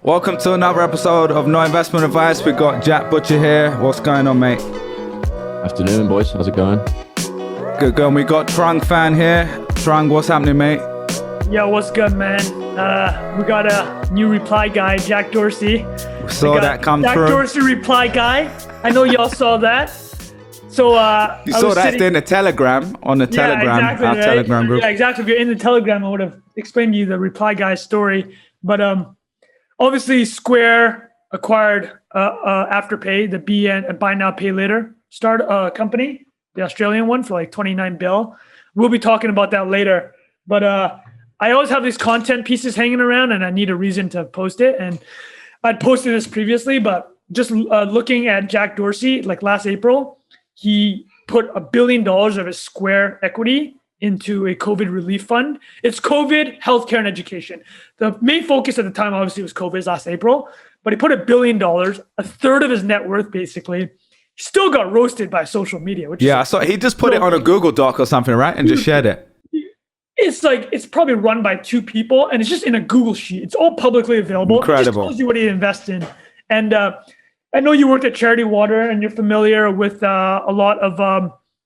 Welcome to another episode of No Investment Advice. We got Jack Butcher here. What's going on, mate? Afternoon, boys. How's it going? Good going. We got Trung Phan here. Trung, what's happening, mate? Yo, what's good, man? We got a new reply guy, Jack Dorsey. We saw that come Jack through. Dorsey reply guy. I know y'all saw that. So you saw that in the Telegram, on the Telegram, exactly, our right? Telegram group. Yeah, exactly. If you're in the Telegram, I would have explained to you the reply guy's story. But obviously, Square acquired Afterpay, the buy now, pay later company, the Australian one, for like 29 bill. We'll be talking about that later. But I always have these content pieces hanging around, and I need a reason to post it. And I'd posted this previously, but just looking at Jack Dorsey, like last April, he put $1 billion of his Square equity into a COVID relief fund. It's COVID, healthcare, and education. The main focus at the time, obviously, was COVID last April, but he put $1 billion, a third of his net worth, basically. He still got roasted by social media. Yeah, so he just put it on a Google Doc or something, right? And just shared it. It's probably run by two people, and it's just in a Google sheet. It's all publicly available. Incredible. It just tells you what he invests in. And I know you worked at Charity Water, and you're familiar with a lot of,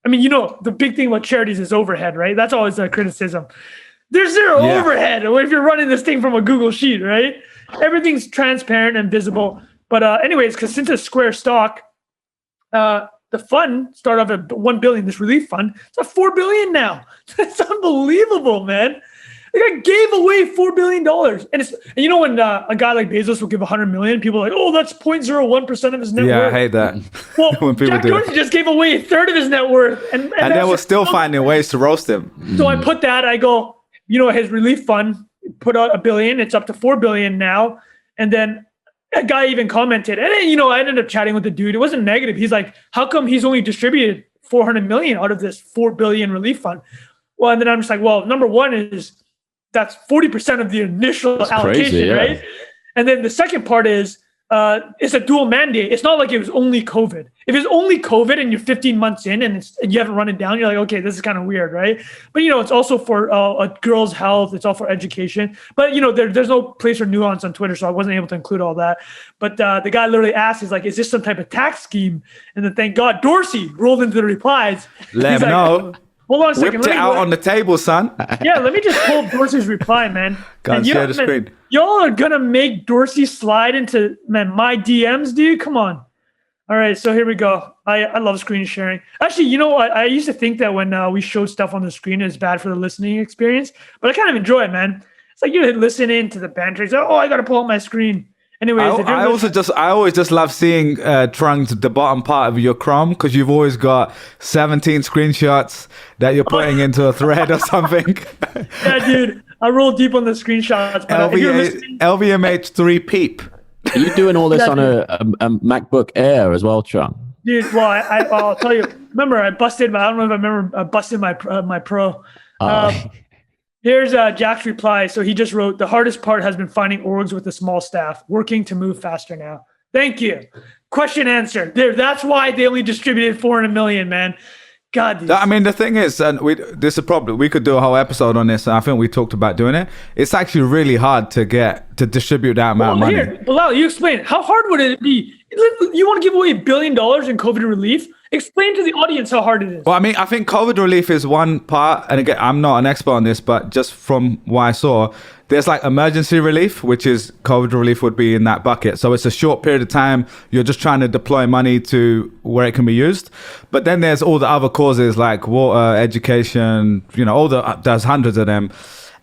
the big thing about charities is overhead, right? That's always a criticism. There's zero overhead if you're running this thing from a Google sheet, right? Everything's transparent and visible. But anyways, because since it's Square stock, the fund started off at $1 billion, this relief fund. It's at $4 billion now. It's unbelievable, man. Like, I gave away $4 billion. And you know when a guy like Bezos will give $100 million, people are like, oh, that's 0.01% of his net worth. Yeah, I hate that. Well, when people Jack do Dorsey just gave away a third of his net worth. And they were still finding ways to roast him. So I put that, I go, his relief fund put out $1 billion. It's up to $4 billion now. And then a guy even commented, and then, I ended up chatting with the dude. It wasn't negative. He's like, how come he's only distributed $400 million out of this $4 billion relief fund? Well, and then I'm just like, well, number one is that's 40% of the initial allocation, crazy, yeah. right? And then the second part is it's a dual mandate. It's not like it was only COVID. If it's only COVID and you're 15 months in and you haven't run it down, you're like, okay, this is kind of weird, right? But, it's also for a girl's health. It's all for education. But, there's no place for nuance on Twitter, so I wasn't able to include all that. But the guy literally asked, he's like, is this some type of tax scheme? And then thank God, Dorsey rolled into the replies. Let him know. Hold on a second. Whipped it out on the table, son. Yeah, let me just pull Dorsey's reply, man. Can't share the screen. Y'all are going to make Dorsey slide into, my DMs, dude? Come on. All right, so here we go. I love screen sharing. Actually, I used to think that when we show stuff on the screen, it's bad for the listening experience. But I kind of enjoy it, man. It's like you're listening to the banter. It's like, I got to pull up my screen. Anyways, I always just love seeing Trung, the bottom part of your Chrome, because you've always got 17 screenshots that you're putting into a thread or something. Yeah, dude, I roll deep on the screenshots. But LVMH3 peep. Are you doing all this on a MacBook Air as well, Trung? Dude, well, I'll tell you. Remember, I don't know if I remember, I busted my Pro. Here's Jack's reply. So he just wrote, the hardest part has been finding orgs with a small staff, working to move faster now. Thank you. Question answer. There. That's why they only distributed $400 million, man. God. The thing is, this is probably, we could do a whole episode on this. And I think we talked about doing it. It's actually really hard to distribute that amount of money. Here, Bilal, you explain it. How hard would it be? You want to give away $1 billion in COVID relief? Explain to the audience how hard it is. Well, I think COVID relief is one part. And again, I'm not an expert on this, but just from what I saw, there's like emergency relief, which is COVID relief would be in that bucket. So it's a short period of time. You're just trying to deploy money to where it can be used. But then there's all the other causes like water, education, there's hundreds of them.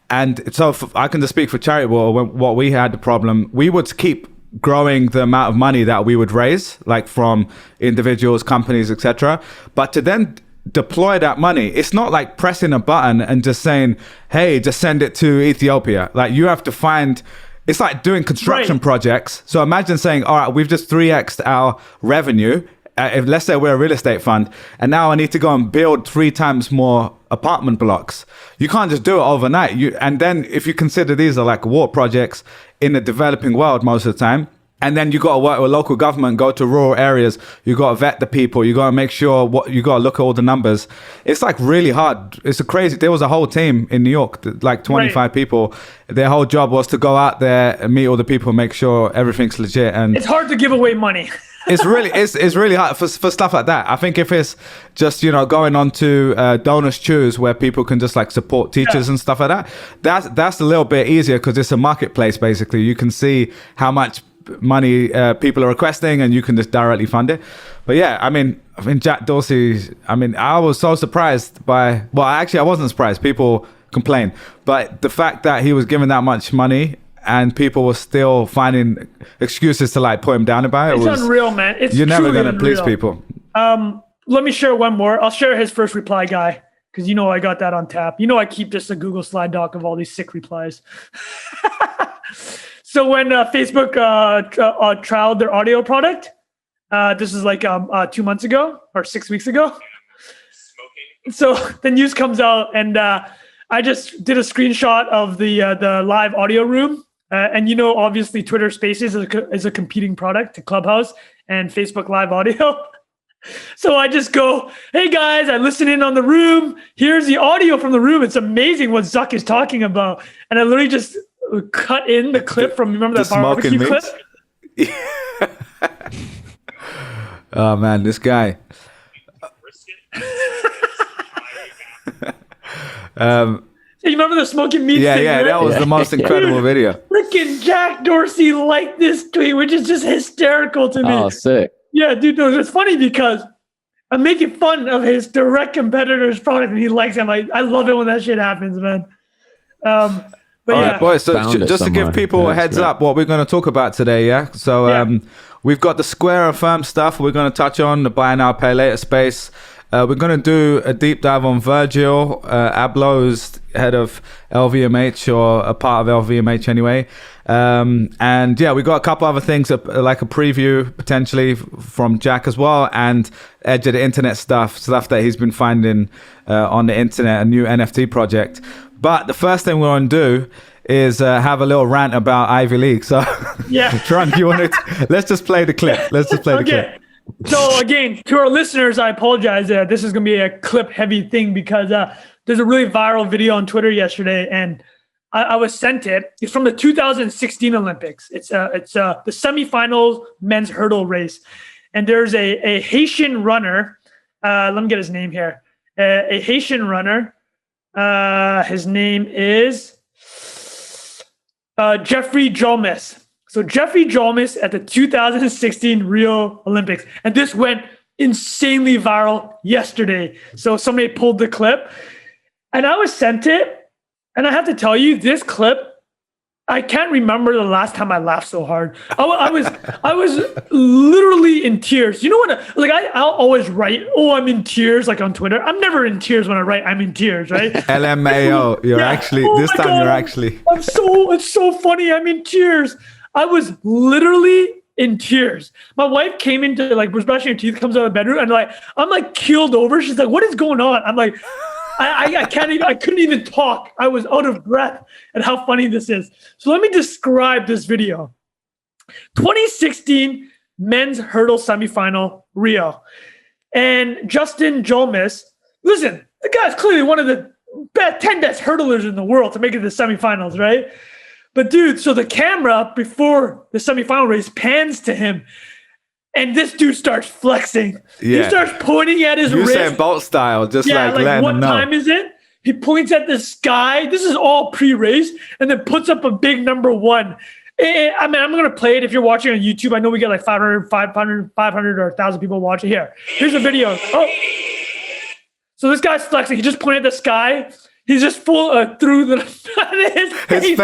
And so I can just speak for Charity Water. What we had the problem, we would keep growing the amount of money that we would raise, like from individuals, companies, etc. But to then deploy that money, it's not like pressing a button and just saying, hey, just send it to Ethiopia. Like you have to find, it's like doing construction projects. So imagine saying, all right, we've just 3x'd our revenue. Let's say we're a real estate fund, and now I need to go and build 3 times more apartment blocks. You can't just do it overnight. And then if you consider these are like war projects in the developing world most of the time, And then you got to work with local government, go to rural areas. You got to vet the people. You got to make sure you got to look at all the numbers. It's like really hard. It's a crazy. There was a whole team in New York, like 25 people. Their whole job was to go out there and meet all the people, make sure everything's legit. And it's hard to give away money. it's really hard for stuff like that. I think if it's just, going on to Donors Choose, where people can just like support teachers and stuff like that, that's a little bit easier because it's a marketplace. Basically, you can see how much money people are requesting, and you can just directly fund it. But yeah, I mean Jack Dorsey, I was so surprised by, well, actually I wasn't surprised, people complain, but the fact that he was given that much money and people were still finding excuses to like put him down about it, it's unreal, man. You're never gonna please people. Let me share one more. I'll share his first reply guy, because I got that on tap. I keep just a Google slide doc of all these sick replies. So when Facebook trialed their audio product, this is like 2 months ago or 6 weeks ago. So the news comes out, and I just did a screenshot of the live audio room. And obviously Twitter Spaces is a competing product to Clubhouse and Facebook Live Audio. So I just go, hey guys, I listen in on the room. Here's the audio from the room. It's amazing what Zuck is talking about. And I literally just cut in the clip from, remember that barbecue clip? Oh man, this guy. You remember the smoking meat thing? Yeah, right? that was the most incredible video. Freaking Jack Dorsey liked this tweet, which is just hysterical to me. Oh, sick. Yeah, dude, no, it's funny because I'm making fun of his direct competitor's product, and he likes it. I love it when that shit happens, man. But all yeah. right, boys, so just to give people a heads up what we're going to talk about today, yeah? So we've got the Square Affirm stuff we're going to touch on, the buy now, pay later space. We're going to do a deep dive on Virgil Abloh, who's head of LVMH, or a part of LVMH anyway. And yeah, we got a couple other things, like a preview potentially from Jack as well, and edge of the internet stuff that he's been finding on the internet, a new NFT project. But the first thing we're going to do is have a little rant about Ivy League. So yeah, Trunk, you want to? Let's just play the clip. Let's just play the clip. So again, to our listeners, I apologize. This is going to be a clip-heavy thing because there's a really viral video on Twitter yesterday, and I was sent it. It's from the 2016 Olympics. It's the semifinals men's hurdle race, and there's a Haitian runner. Let me get his name here. A Haitian runner. His name is Jeffrey Jolmes. So Jeffrey Jolmes at the 2016 Rio Olympics. And this went insanely viral yesterday. So somebody pulled the clip, and I was sent it. And I have to tell you, this clip, I can't remember the last time I laughed so hard. I was literally in tears. You know what? Like I'll always write, "Oh, I'm in tears," like on Twitter. I'm never in tears when I write, "I'm in tears," right? LMAO. You're actually this time. God, you're actually. It's so funny. I'm in tears. I was literally in tears. My wife came into was brushing her teeth, comes out of the bedroom, and I'm like keeled over. She's like, "What is going on?" I'm like, I can't even, I couldn't even talk. I was out of breath at how funny this is. So let me describe this video. 2016 men's hurdle semifinal, Rio. And Justin Jolmes, listen, the guy's clearly one of the 10 best hurdlers in the world to make it to the semifinals, right? But dude, so the camera before the semifinal race pans to him, and this dude starts flexing. Yeah. He starts pointing at his wrist. Usain Bolt style, just letting what him know. Time is it? He points at the sky. This is all pre-race, and then puts up a big number 1. I'm going to play it if you're watching on YouTube. I know we get like 500 or 1,000 people watching. Here's a video. Oh, so this guy's flexing. He just pointed at the sky. He's just full through the his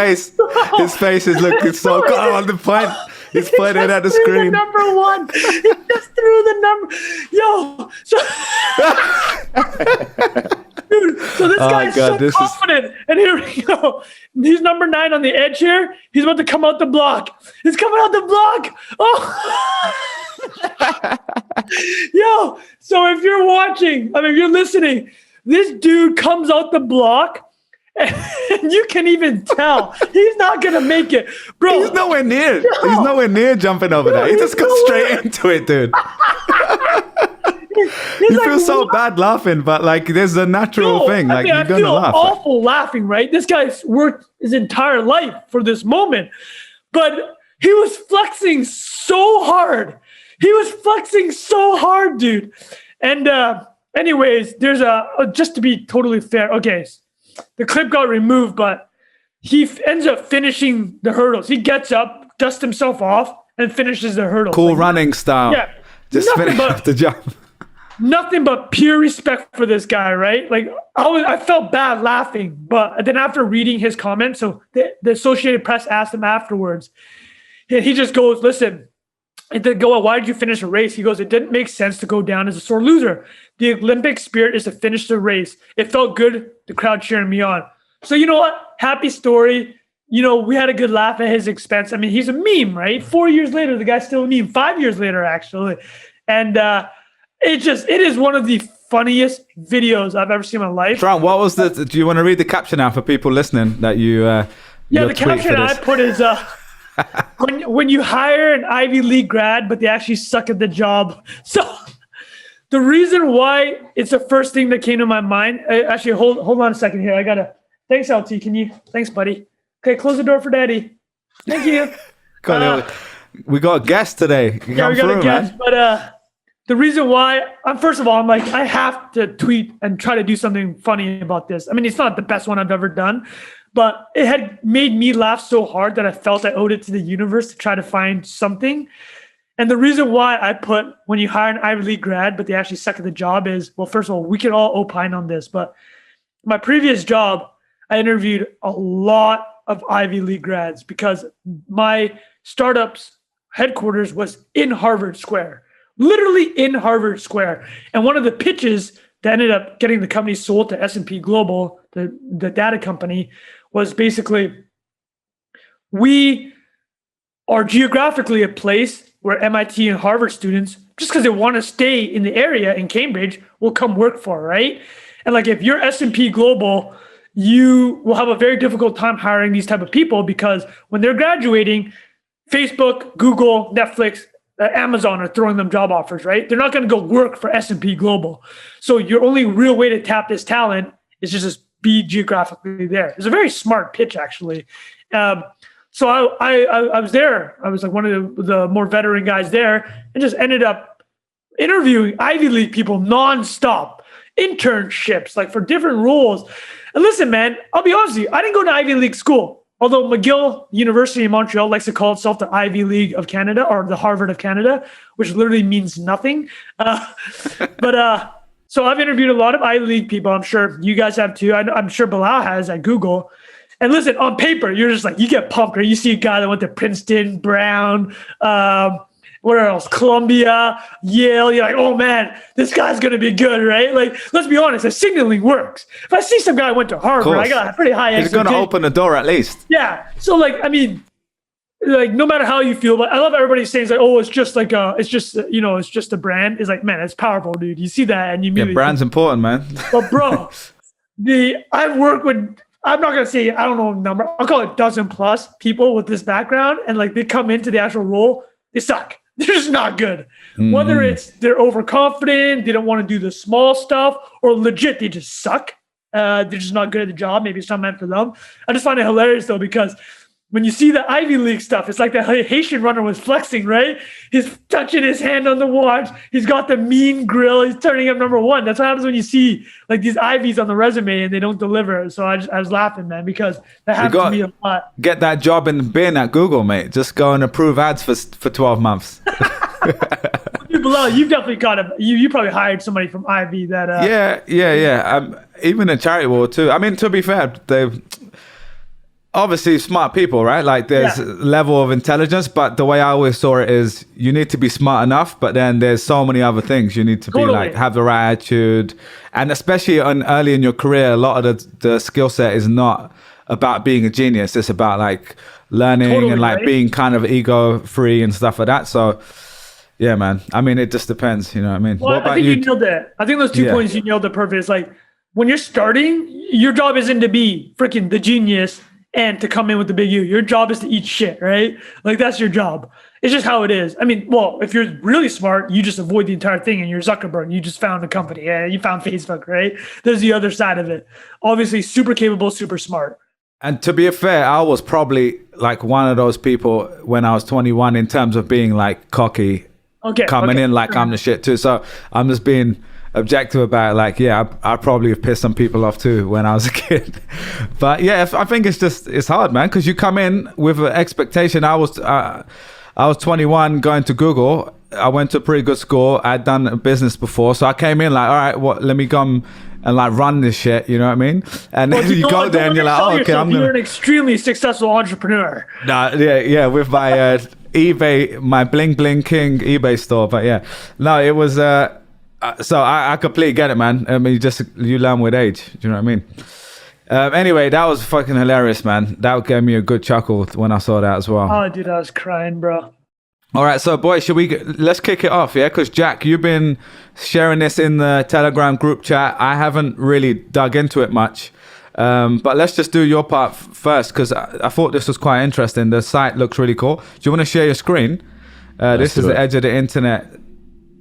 face is looking so good on the point. He's pointing at the screen. The number 1. He just threw the number. Yo. Dude, so this guy's so confident. And here we go. He's number 9 on the edge here. He's about to come out the block. He's coming out the block. Oh. Yo. So if you're watching, if you're listening, this dude comes out the block, And you can even tell he's not gonna make it, bro. He's nowhere near. He's nowhere near jumping over that. He just got straight into it, dude. You feel so bad laughing, but like there's a natural thing. Like you're gonna laugh. I feel awful laughing, right? This guy's worked his entire life for this moment, but he was flexing so hard. Dude. And anyways, there's just to be totally fair. Okay, the clip got removed, but he ends up finishing the hurdles. He gets up, dusts himself off, and finishes the hurdles. Cool running style. Yeah, just finish off the jump. Nothing but pure respect for this guy, right? Like I felt bad laughing, but then after reading his comments, so the Associated Press asked him afterwards, and he just goes, "Listen, it did go. Why did you finish a race?" He goes, "It didn't make sense to go down as a sore loser. The Olympic spirit is to finish the race. It felt good, the crowd cheering me on." So you know what? Happy story. You know, we had a good laugh at his expense. I mean, he's a meme, right? 4 years later, the guy's still a meme. 5 years later, actually. And it is one of the funniest videos I've ever seen in my life. Tron, what was the? Do you want to read the caption out for people listening that you? The caption I put is when you hire an Ivy League grad, but they actually suck at the job. So the reason why it's the first thing that came to my mind. Actually, hold on a second here. I gotta. Thanks, LT. Thanks, buddy. Okay, close the door for Daddy. Thank you. We got a guest today. We got a guest, man. But the reason why, first of all, I'm like, I have to tweet and try to do something funny about this. I mean, it's not the best one I've ever done, but it had made me laugh so hard that I felt I owed it to the universe to try to find something. And the reason why I put when you hire an Ivy League grad, but they actually suck at the job is, well, first of all, we can all opine on this, but my previous job, I interviewed a lot of Ivy League grads because my startup's headquarters was in Harvard Square. Literally in Harvard Square. And one of the pitches that ended up getting the company sold to S&P Global, the data company, was basically, we are geographically a place where MIT and Harvard students, just because they want to stay in the area in Cambridge, will come work for, right? And like if you're S&P Global, you will have a very difficult time hiring these type of people because when they're graduating, Facebook, Google, Netflix, Amazon are throwing them job offers, right? They're not going to go work for S&P Global. So your only real way to tap this talent is just be geographically there. It's a very smart pitch, actually. So I was there. I was like one of the more veteran guys there and just ended up interviewing Ivy League people nonstop, internships, like for different roles. And listen, man, I'll be honest with you. I didn't go to Ivy League school. Although McGill University in Montreal likes to call itself the Ivy League of Canada or the Harvard of Canada, which literally means nothing. So I've interviewed a lot of Ivy League people. I'm sure you guys have too. I'm sure Bilal has at Google. And listen, on paper, you're just like, you get pumped, right? You see a guy that went to Princeton, Brown, where else? Columbia, Yale. You're like, oh man, this guy's going to be good, right? Like, let's be honest, the signaling works. If I see some guy who went to Harvard, I got a pretty high expectation. He's going to open the door at least. Yeah. So like, I mean, like no matter how you feel, but I love everybody saying like, oh, it's just like it's just a brand. It's like, man, it's powerful, dude. You see that and you immediately brand's important, man. But bro, I've worked with, I'm not gonna say, I don't know a number, I'll call it dozen plus people with this background, and like they come into the actual role, they suck. They're just not good. Whether it's they're overconfident, they don't want to do the small stuff, or legit they just suck. They're just not good at the job. Maybe it's not meant for them. I just find it hilarious though, because when you see the Ivy League stuff, it's like the Haitian runner was flexing, right? He's touching his hand on the watch. He's got the mean grill. He's turning up number one. That's what happens when you see like these Ivies on the resume and they don't deliver. So I was laughing, man, because that happens to me a lot. Get that job in the bin at Google, mate. Just go and approve ads for 12 months. Bilal, you've definitely got you probably hired somebody from Ivy that. Yeah. Even in charity world too. I mean, to be fair, they've obviously smart people, right? Like there's a level of intelligence, but the way I always saw it is you need to be smart enough, but then there's so many other things you need to be like, have the right attitude. And especially early in your career, a lot of the skill set is not about being a genius. It's about like learning and like being kind of ego free and stuff like that. So yeah, man. I mean, it just depends, you know what I mean? Well, I think you nailed it. I think those 2 points you nailed it perfect. It's like when you're starting, your job isn't to be freaking the genius and to come in with the big U. Your job is to eat shit, right? Like that's your job. It's just how it is. I mean, well, if you're really smart, you just avoid the entire thing and you're Zuckerberg. You just found a company. Yeah, you found Facebook, right? There's the other side of it. Obviously, super capable, super smart. And to be fair, I was probably like one of those people when I was 21 in terms of being like cocky, coming in like I'm the shit too. So I'm just being objective about it. Like, yeah, I probably have pissed some people off too when I was a kid. But yeah, I think it's hard, man, because you come in with an expectation. I was 21 going to Google. I went to a pretty good school. I'd done a business before. So I came in like, all right, let me come and like run this shit, you know what I mean? And then you go there and you're like, oh, okay, you're an extremely successful entrepreneur. Nah, yeah, with my eBay, my bling bling king eBay store. But yeah, no, it was, so I completely get it, man. I mean, you learn with age, do you know what I mean? Anyway, that was fucking hilarious, man. That gave me a good chuckle when I saw that as well. Oh, dude, I was crying, bro. All right, so boys, let's kick it off, yeah? Because Jack, you've been sharing this in the Telegram group chat. I haven't really dug into it much, but let's just do your part first because I thought this was quite interesting. The site looks really cool. Do you want to share your screen? This is the Edge of the Internet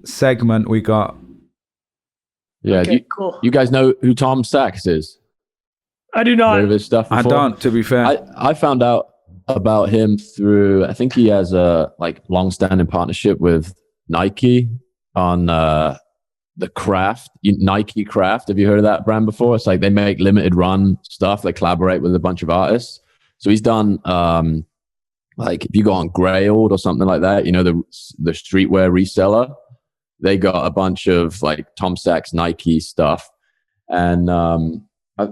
segment we got. Yeah, okay, cool. You guys know who Tom Sachs is? I do not. Heard of his stuff before? I don't, to be fair. I found out about him through, I think he has a like long-standing partnership with Nike on the Craft, Nike Craft. Have you heard of that brand before? It's like they make limited run stuff. They collaborate with a bunch of artists. So he's done like if you go on Grailed or something like that, you know, the streetwear reseller, they got a bunch of like Tom Sachs Nike stuff. And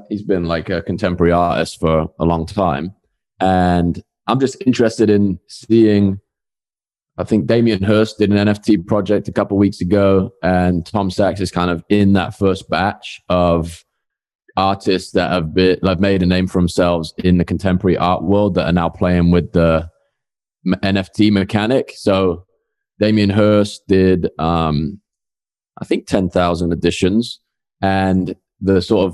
he's been like a contemporary artist for a long time. And I'm just interested in seeing, I think Damien Hirst did an NFT project a couple of weeks ago, and Tom Sachs is kind of in that first batch of artists that have made a name for themselves in the contemporary art world that are now playing with the NFT mechanic. So Damien Hirst did, I think 10,000 editions, and the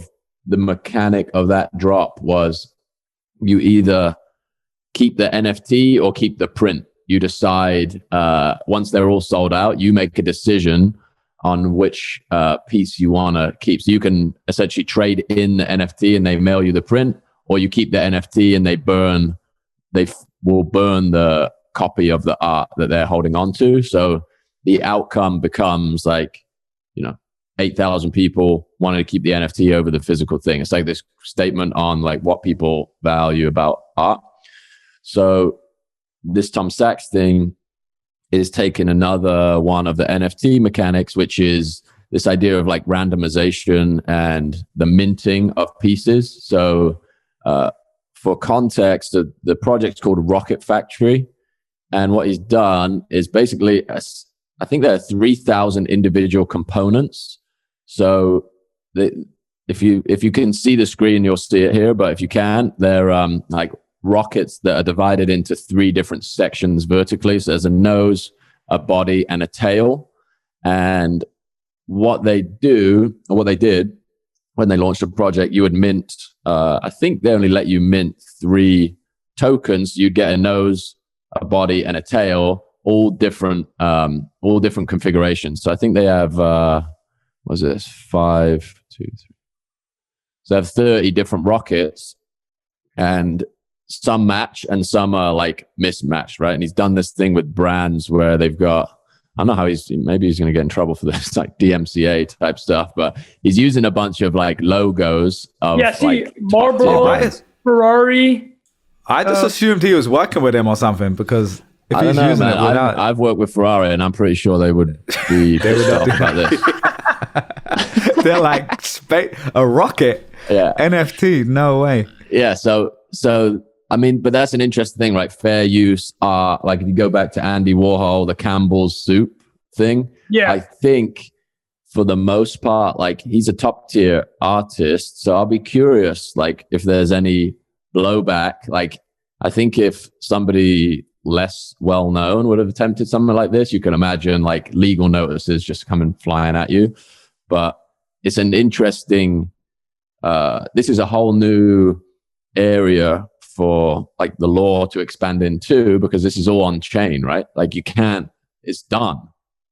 mechanic of that drop was you either keep the NFT or keep the print. You decide once they're all sold out, you make a decision on which piece you want to keep. So you can essentially trade in the NFT and they mail you the print, or you keep the NFT and they will burn the copy of the art that they're holding on to. So the outcome becomes like, 8,000 people wanted to keep the NFT over the physical thing. It's like this statement on like what people value about art. So this Tom Sachs thing is taking another one of the NFT mechanics, which is this idea of like randomization and the minting of pieces. So for context, the project's called Rocket Factory. And what he's done is basically, I think there are 3,000 individual components. So if you can see the screen, you'll see it here. But if you can, they're like rockets that are divided into 3 different sections vertically. So there's a nose, a body, and a tail. And what they did when they launched the project, you would mint, I think they only let you mint 3 tokens. You'd get a nose, a body, and a tail, all different configurations. So I think they have, what is this? 5, 2, 3. So they have 30 different rockets, and some match and some are like mismatched, right? And he's done this thing with brands where they've got, I don't know how maybe he's going to get in trouble for this, like DMCA type stuff, but he's using a bunch of like logos of Marlboro, Ferrari. I just assumed he was working with him or something, because if he's using it without... I've worked with Ferrari and I'm pretty sure they would be about this. They're like a rocket. Yeah. NFT, no way. Yeah, so I mean, but that's an interesting thing, right? Fair use art. Like if you go back to Andy Warhol, the Campbell's soup thing. Yeah. I think for the most part, like he's a top tier artist. So I'll be curious, like if there's any blowback. Like I think if somebody less well known would have attempted something like this, you can imagine like legal notices just coming flying at you. But it's an interesting this is a whole new area for like the law to expand into, because this is all on chain, right? Like it's done.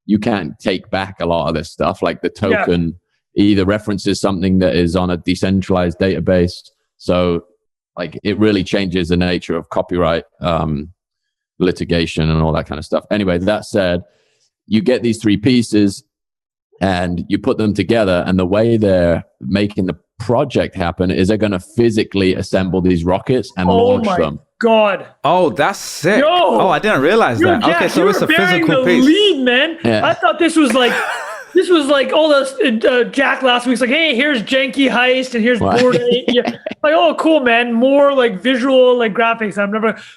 You can't take back a lot of this stuff. Like the token either references something that is on a decentralized database. So like it really changes the nature of copyright litigation and all that kind of stuff. Anyway, that said, you get these three pieces and you put them together, and the way they're making the project happen is they're going to physically assemble these rockets and launch them. God. Oh, that's sick. Yo, oh, I didn't realize that. Jack, okay, so it's a physical piece. Lead, man. Yeah. I thought this was like all the Jack last week's like, hey, here's Janky Heist and here's Board Ape. Yeah. Like, oh, cool, man. More like visual, like graphics.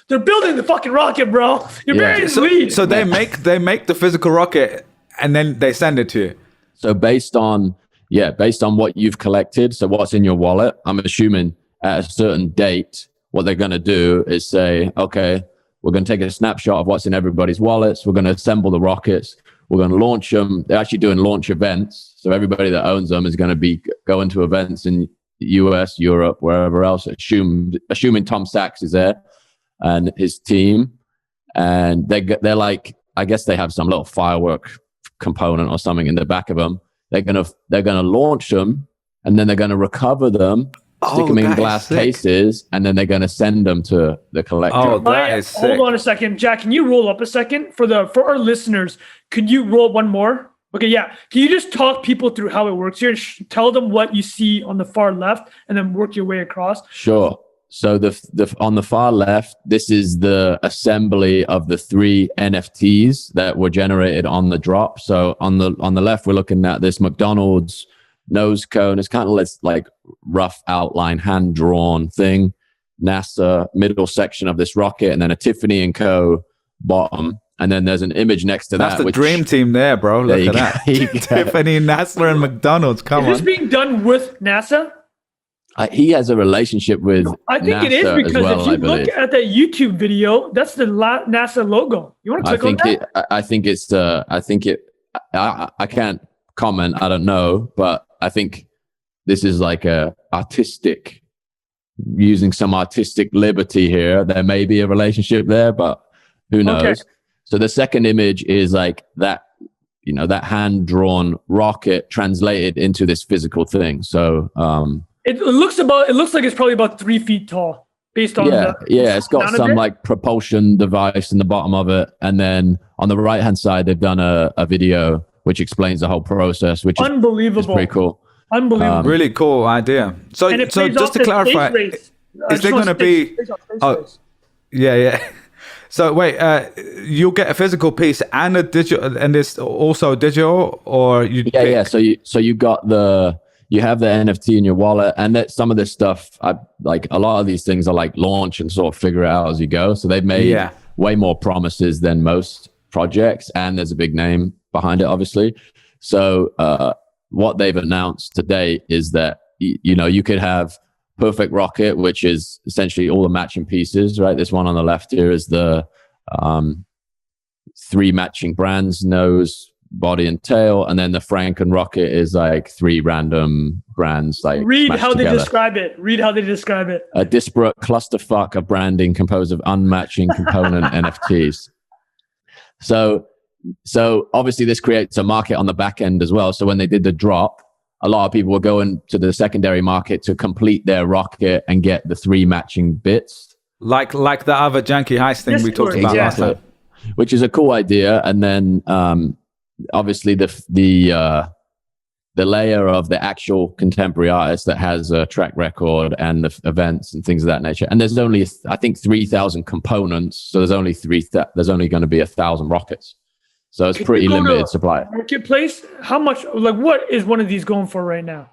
They're building the fucking rocket, bro. You're burying the lead. So they make the physical rocket and then they send it to you. So based on what you've collected, so what's in your wallet, I'm assuming at a certain date, what they're going to do is say, okay, we're going to take a snapshot of what's in everybody's wallets. We're going to assemble the rockets. We're going to launch them. They're actually doing launch events. So everybody that owns them is going to be going to events in the US, Europe, wherever else, assuming Tom Sachs is there and his team. And they're like, I guess they have some little firework component or something in the back of them. They're gonna launch them, and then they're gonna recover them, stick them in glass cases, and then they're gonna send them to the collector. Oh, that is sick. Hold on a second, Jack. Can you roll up a second for our listeners? Could you roll one more? Okay, yeah. Can you just talk people through how it works here? Tell them what you see on the far left, and then work your way across. Sure. So the on the far left, this is the assembly of the 3 NFTs that were generated on the drop. So on the left, we're looking at this McDonald's nose cone. It's kind of this like rough outline, hand drawn thing. NASA middle section of this rocket, and then a Tiffany & Co. bottom. And then there's an image next to that. That's the dream team there, bro. Look at that. Tiffany, NASA, and McDonald's. Come on. Is this being done with NASA? He has a relationship with I think NASA it is, because well, if you look at that YouTube video, that's the NASA logo. You want to click on that? I can't comment. I don't know, but I think this is like using some artistic liberty here. There may be a relationship there, but who knows? Okay. So the second image is like that, that hand drawn rocket translated into this physical thing. So, It looks like it's probably about 3 feet tall, based on it's got some like propulsion device in the bottom of it, and then on the right hand side they've done a video which explains the whole process, which unbelievable. Is pretty cool. Unbelievable, really cool idea. So just to clarify, is there going to be? Yeah. So wait, you'll get a physical piece and a digital, and it's also digital, or you? Yeah. So you have the NFT in your wallet, and that some of this stuff, like a lot of these things are like launch and sort of figure it out as you go. So they've made way more promises than most projects, and there's a big name behind it, obviously. So what they've announced today is that you could have perfect rocket, which is essentially all the matching pieces, right? This one on the left here is the 3 matching brands, nose, body and tail, and then the Franken rocket is like 3 random brands. Like read how they describe it. A disparate clusterfuck of branding composed of unmatching component NFTs. So obviously this creates a market on the back end as well. So when they did the drop, a lot of people were going to the secondary market to complete their rocket and get the 3 matching bits, like the other Janky Heist thing we talked about last time, which is a cool idea. And then obviously the layer of the actual contemporary artist that has a track record and the events and things of that nature. And there's only, I think, 3,000 components. So there's only going to be 1,000 rockets. So it's pretty limited supply. Marketplace, how much, like what is one of these going for right now?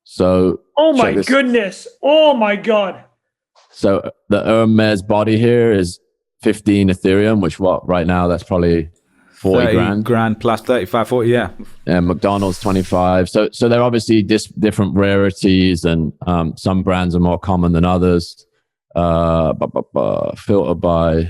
So, oh my goodness. Oh my God. So the Hermes body here is 15 Ethereum, which right now that's probably 40 grand plus 35, 40, yeah. And McDonald's 25. So they're obviously different rarities, and some brands are more common than others. Filter by,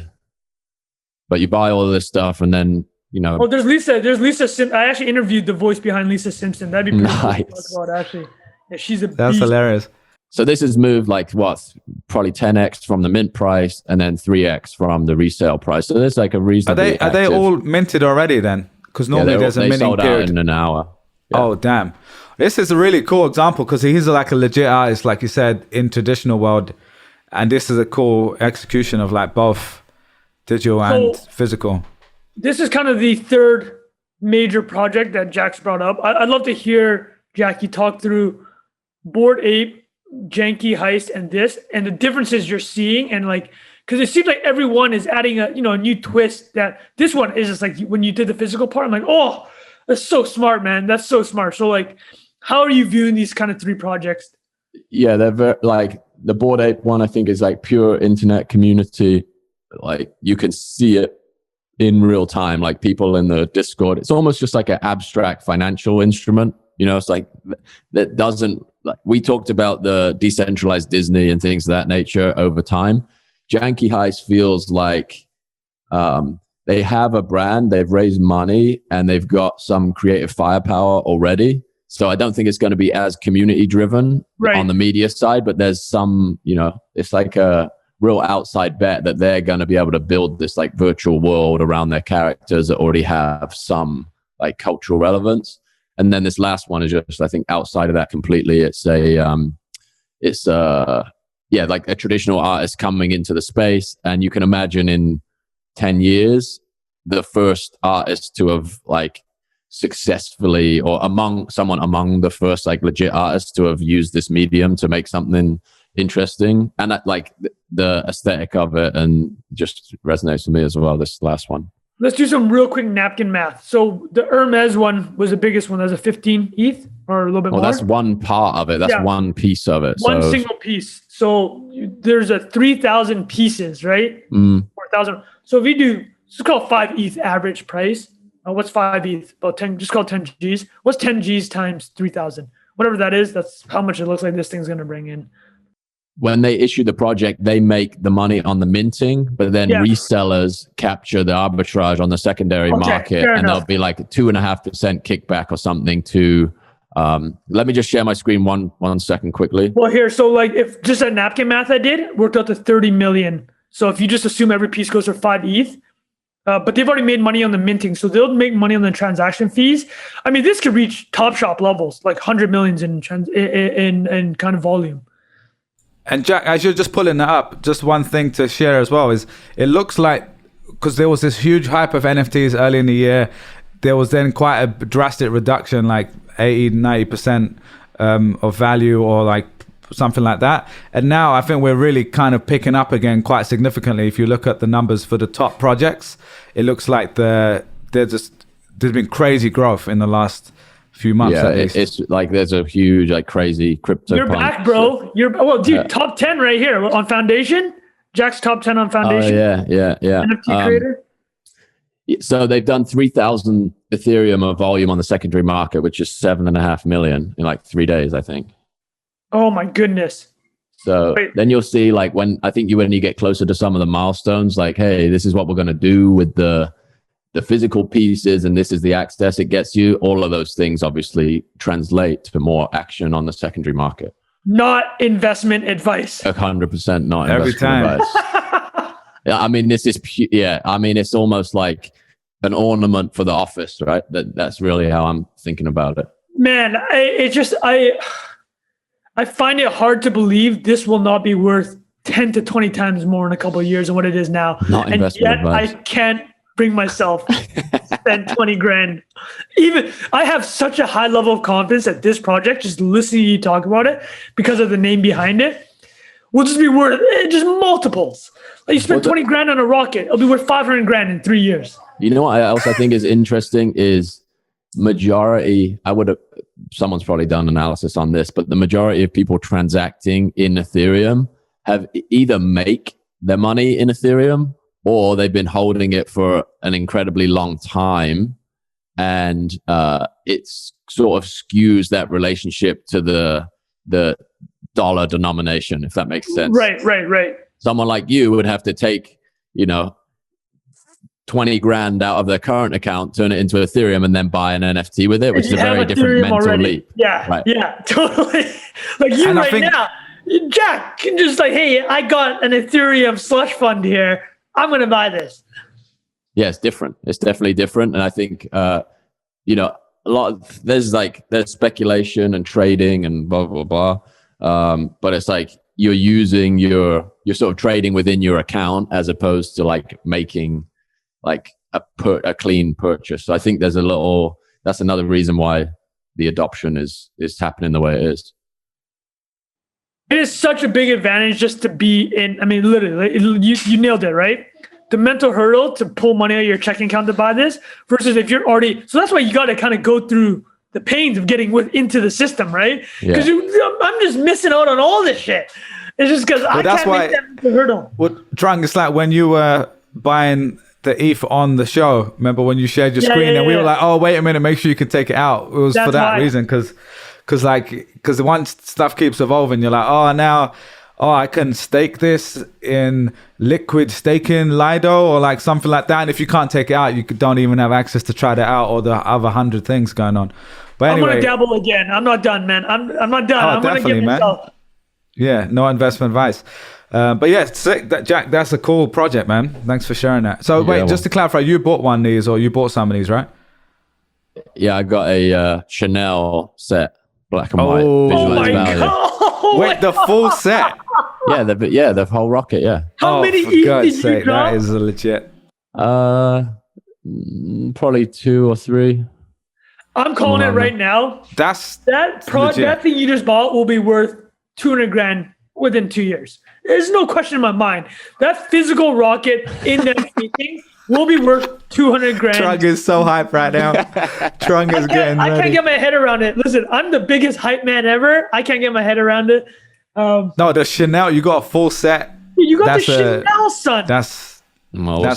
but you buy all of this stuff and then, there's Lisa Simpson. I actually interviewed the voice behind Lisa Simpson. That'd be pretty cool to talk about, actually. Yeah, she's a That's beast. hilarious. So this has moved like what, probably 10x from the mint price and then 3x from the resale price. So there's like a Are reasonably they active, all minted already then? Because yeah, normally there's a they minting sold out period. in an hour. Yeah. Oh, damn. This is a really cool example because he's like a legit artist, like you said, in traditional world. And this is a cool execution of like both digital and physical. This is kind of the third major project that Jack's brought up. I'd love to hear Jackie talk through Bored Ape, Janky, Heist, and this, and the differences you're seeing, and like, because it seems like everyone is adding a new twist. That this one is just like when you did the physical part, I'm like, oh, that's so smart, man. That's so smart. So like, how are you viewing these kind of three projects? Yeah, they're very, like the Bored Ape one, I think is like pure internet community. Like you can see it in real time, like people in the Discord. It's almost just like an abstract financial instrument. It's like that doesn't, like we talked about the decentralized Disney and things of that nature over time. Janky Heist feels like they have a brand, they've raised money, and they've got some creative firepower already. So I don't think it's going to be as community driven on the media side, but there's some, it's like a real outside bet that they're going to be able to build this like virtual world around their characters that already have some like cultural relevance. And then this last one is just, I think, outside of that completely. It's like a traditional artist coming into the space, and you can imagine in 10 years, the first artist to have like successfully, or among the first like legit artists to have used this medium to make something interesting, and that, like the aesthetic of it, and just resonates with me as well. This last one. Let's do some real quick napkin math. So the Hermes one was the biggest one. That was a 15 ETH or a little bit more. That's one part of it. That's one piece of it. One single piece. So there's a 3,000 pieces, right? 4,000. So if we do, let's call it 5 ETH average price. What's 5 ETH? About 10. Just call it 10 Gs. What's 10 Gs times 3,000? Whatever that is, that's how much it looks like this thing's going to bring in. When they issue the project, they make the money on the minting, but then resellers capture the arbitrage on the secondary market, and there'll be like a 2.5% kickback or something to. Let me just share my screen one second quickly. Well, here, so like if just that napkin math I did worked out to 30 million. So if you just assume every piece goes for 5 ETH, but they've already made money on the minting, so they'll make money on the transaction fees. I mean, this could reach Top Shop levels, like 100 millions in kind of volume. And Jack, as you're just pulling that up, just one thing to share as well is it looks like, because there was this huge hype of NFTs early in the year, there was then quite a drastic reduction, like 80-90% of value, or like something like that. And now I think we're really kind of picking up again quite significantly. If you look at the numbers for the top projects, it looks like there's been crazy growth in the last few months. Yeah, it's like there's a huge, like crazy crypto. You're back, bro. Dude, top 10 right here on Foundation. Jack's top 10 on Foundation. Yeah. NFT creator. So they've done 3,000 Ethereum of volume on the secondary market, which is 7.5 million in like 3 days, I think. Oh my goodness. So then you'll see, like when you get closer to some of the milestones, like, hey, this is what we're going to do with the physical pieces, and this is the access it gets you. All of those things obviously translate to more action on the secondary market. Not investment advice. 100% not every investment time. Advice. Yeah, I mean, this is I mean, it's almost like an ornament for the office, right? That's really how I'm thinking about it. Man, I find it hard to believe this will not be worth 10 to 20 times more in a couple of years than what it is now. Not investment advice. I can't bring myself to spend 20 grand. Even I have such a high level of confidence that this project, just listening to you talk about it because of the name behind it, will just be worth just multiples. Like you spend 20 grand on a rocket, it'll be worth 500 grand in 3 years. You know what else I think is interesting is majority, someone's probably done analysis on this, but the majority of people transacting in Ethereum have either make their money in Ethereum, or they've been holding it for an incredibly long time, and it's sort of skews that relationship to the dollar denomination, if that makes sense. Right. Someone like you would have to take, 20 grand out of their current account, turn it into Ethereum, and then buy an NFT with it, which is a very different mental leap. Yeah, right? Yeah, totally. Like you And I right think- now, Jack can just like, hey, I got an Ethereum slush fund here. I'm going to buy this. Yeah, it's different. It's definitely different. And I think, you know, there's speculation and trading and blah, blah, blah. But it's like you're sort of trading within your account as opposed to like making like a clean purchase. So I think that's another reason why the adoption is happening the way it is. It is such a big advantage just to be in. I mean, literally, you nailed it, right? The mental hurdle to pull money out of your checking account to buy this versus if you're already. So that's why you got to kind of go through the pains of getting into the system, right? Because I'm just missing out on all this shit. It's just because I can't make that mental hurdle. Well, Trung, it's like when you were buying the ETH on the show. Remember when you shared your screen and we were like, oh, wait a minute, make sure you can take it out. It was for that reason because once stuff keeps evolving, you're like, I can stake this in liquid staking Lido or like something like that. And if you can't take it out, you don't even have access to try that out or the other 100 things going on. But anyway, I'm gonna dabble again. I'm not done, man. I'm not done. I'm gonna give myself. Yeah, no investment advice. But yeah, sick. Jack, that's a cool project, man. Thanks for sharing that. So just to clarify, you bought one of these or you bought some of these, right? Yeah, I got a Chanel set, black and white. Oh my God. Wait, the full set? The whole rocket, yeah. How many for ETH God's did you sake, drop? that is legit. Probably 2 or 3. I'm calling it right now. That thing you just bought will be worth 200 grand within 2 years. There's no question in my mind. That physical rocket in that meeting will be worth 200 grand. Trung is so hyped right now. Trung is getting ready. I can't get my head around it. Listen, I'm the biggest hype man ever. I can't get my head around it. No, the Chanel, you got a full set. You got the Chanel, son. That's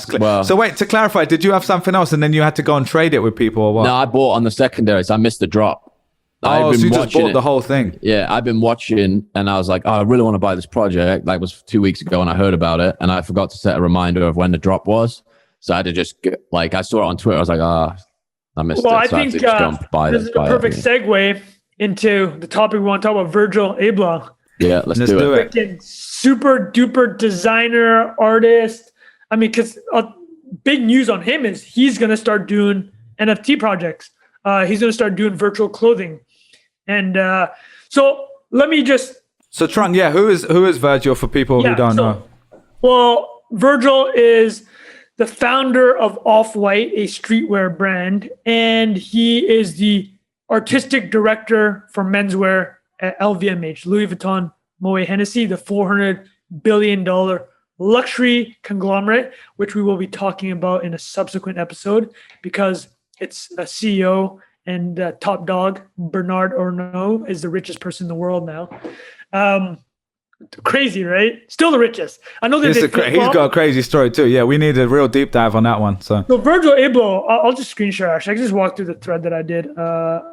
clear. Well, so wait, to clarify, did you have something else and then you had to go and trade it with people or what? No, I bought on the secondary, so I missed the drop. So you just bought the whole thing? Yeah, I've been watching and I was like, I really want to buy this project. Like it was 2 weeks ago and I heard about it and I forgot to set a reminder of when the drop was. So I had to just I saw it on Twitter. I was like, I missed it. So I think this is the perfect segue into the topic we want to talk about, Virgil Abloh. Yeah, let's do it. Freaking super duper designer, artist. I mean, because big news on him is he's going to start doing NFT projects. He's going to start doing virtual clothing. And so let me just... So Trung, who is Virgil for people who don't know? Well, Virgil is the founder of Off-White, a streetwear brand. And he is the artistic director for menswear at LVMH, Louis Vuitton, Moet Hennessy, the $400 billion luxury conglomerate, which we will be talking about in a subsequent episode because its CEO and top dog, Bernard Arnault, is the richest person in the world now. Crazy, right? Still the richest. I know that he's got a crazy story too. Yeah, we need a real deep dive on that one. So Virgil Abloh, I'll just screen share. Actually, I can just walk through the thread that I did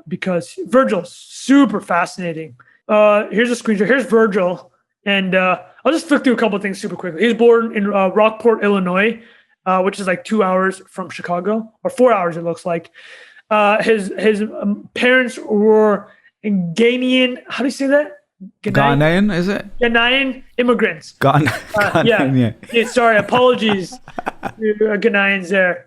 because Virgil's super fascinating. Here's a screenshot. Here's Virgil, and I'll just flick through a couple of things super quickly. He's born in Rockport, Illinois, which is like 2 hours from Chicago, or 4 hours it looks like. His parents were Ghanaian. How do you say that? Ghanaian, is it? Ghanaian immigrants. Ghanaian, yeah. Sorry, apologies to Ghanaians there.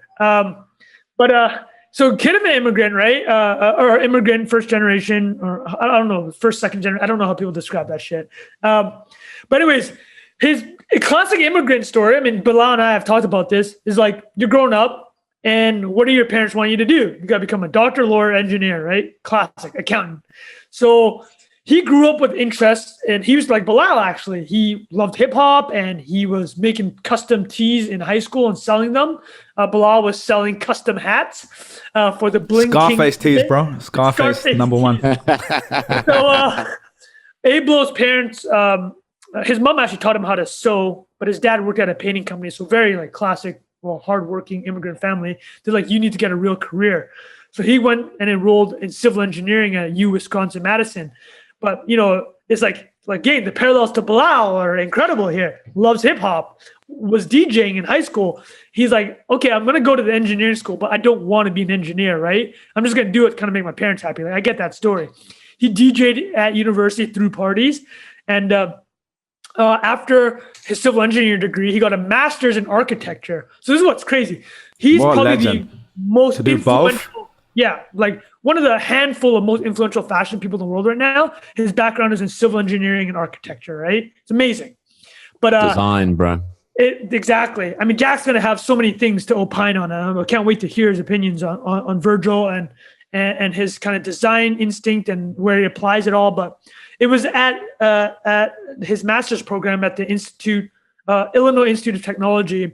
So kid of an immigrant, right? Or immigrant first generation, or I don't know, first, second generation. I don't know how people describe that shit. But anyways, his classic immigrant story, I mean, Bilal and I have talked about this, is like you're growing up and what do your parents want you to do? You got to become a doctor, lawyer, engineer, right? Classic, accountant. So he grew up with interests, and he was like Bilal, actually. He loved hip hop, and he was making custom tees in habloh school and selling them. Bilal was selling custom hats for the Bling Scarface King tees, bro. Scarface number one. So Abloh's parents, his mom actually taught him how to sew, but his dad worked at a painting company. So very like classic, hardworking immigrant family. They're like, you need to get a real career. So he went and enrolled in civil engineering at Wisconsin-Madison. But, it's like again, the parallels to Bilal are incredible here. Loves hip hop, was DJing in high school. He's like, okay, I'm gonna go to the engineering school, but I don't want to be an engineer, right? I'm just gonna do it, kind of make my parents happy. Like, I get that story. He DJ'd at university through parties, and after his civil engineering degree, he got a master's in architecture. So this is what's crazy. He's What a probably legend. the most To do influential. both? Yeah, like one of the handful of most influential fashion people in the world right now. His background is in civil engineering and architecture, right? It's amazing. But Design, bro. exactly. I mean, Jack's going to have so many things to opine on. I can't wait to hear his opinions on Virgil and his kind of design instinct and where he applies it all. But it was at his master's program at the Illinois Institute of Technology,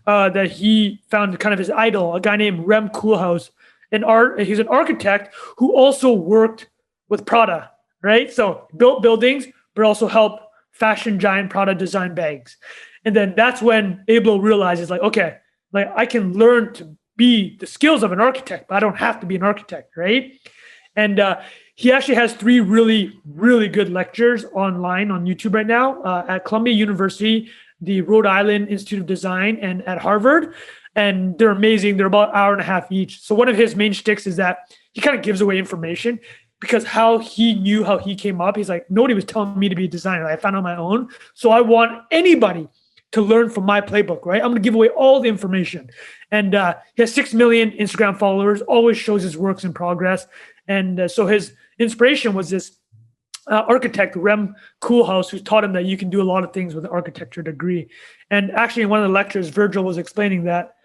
that he found kind of his idol, a guy named Rem Koolhaas. He's an architect who also worked with Prada, right? So built buildings, but also helped fashion giant Prada design bags. And then that's when Abloh realizes, like, okay, like I can learn to be the skills of an architect, but I don't have to be an architect, right? And he actually has 3 really, really good lectures online on YouTube right now at Columbia University, the Rhode Island Institute of Design, and at Harvard. And they're amazing. They're about an hour and a half each. So one of his main shticks is that he kind of gives away information, because how he came up, he's like, nobody was telling me to be a designer. I found on my own. So I want anybody to learn from my playbook, right? I'm going to give away all the information. And he has 6 million Instagram followers, always shows his works in progress. And so his inspiration was this architect, Rem Koolhaas, who taught him that you can do a lot of things with an architecture degree. And actually in one of the lectures, Virgil was explaining that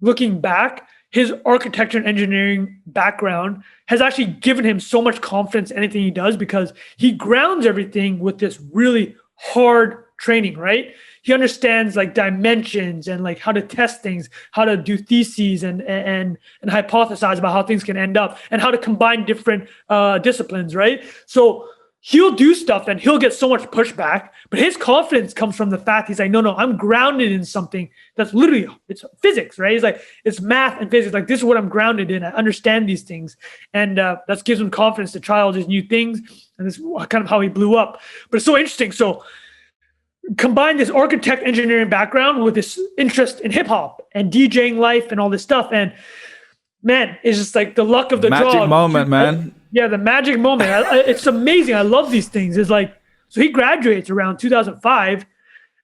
looking back, his architecture and engineering background has actually given him so much confidence in anything he does, because he grounds everything with this really hard training, right? He understands like dimensions and like how to test things, how to do theses and hypothesize about how things can end up, and how to combine different disciplines, right? So he'll do stuff and he'll get so much pushback, but his confidence comes from the fact he's like, no, I'm grounded in something that's literally, it's physics, right? He's like, it's math and physics. Like, this is what I'm grounded in. I understand these things. And that gives him confidence to try all these new things. And this is kind of how he blew up. But it's so interesting. So combine this architect engineering background with this interest in hip hop and DJing life and all this stuff. And man, it's just like the luck of the draw. Magic moment, man. Yeah, the magic moment. It's amazing. I love these things. It's like, so he graduates around 2005,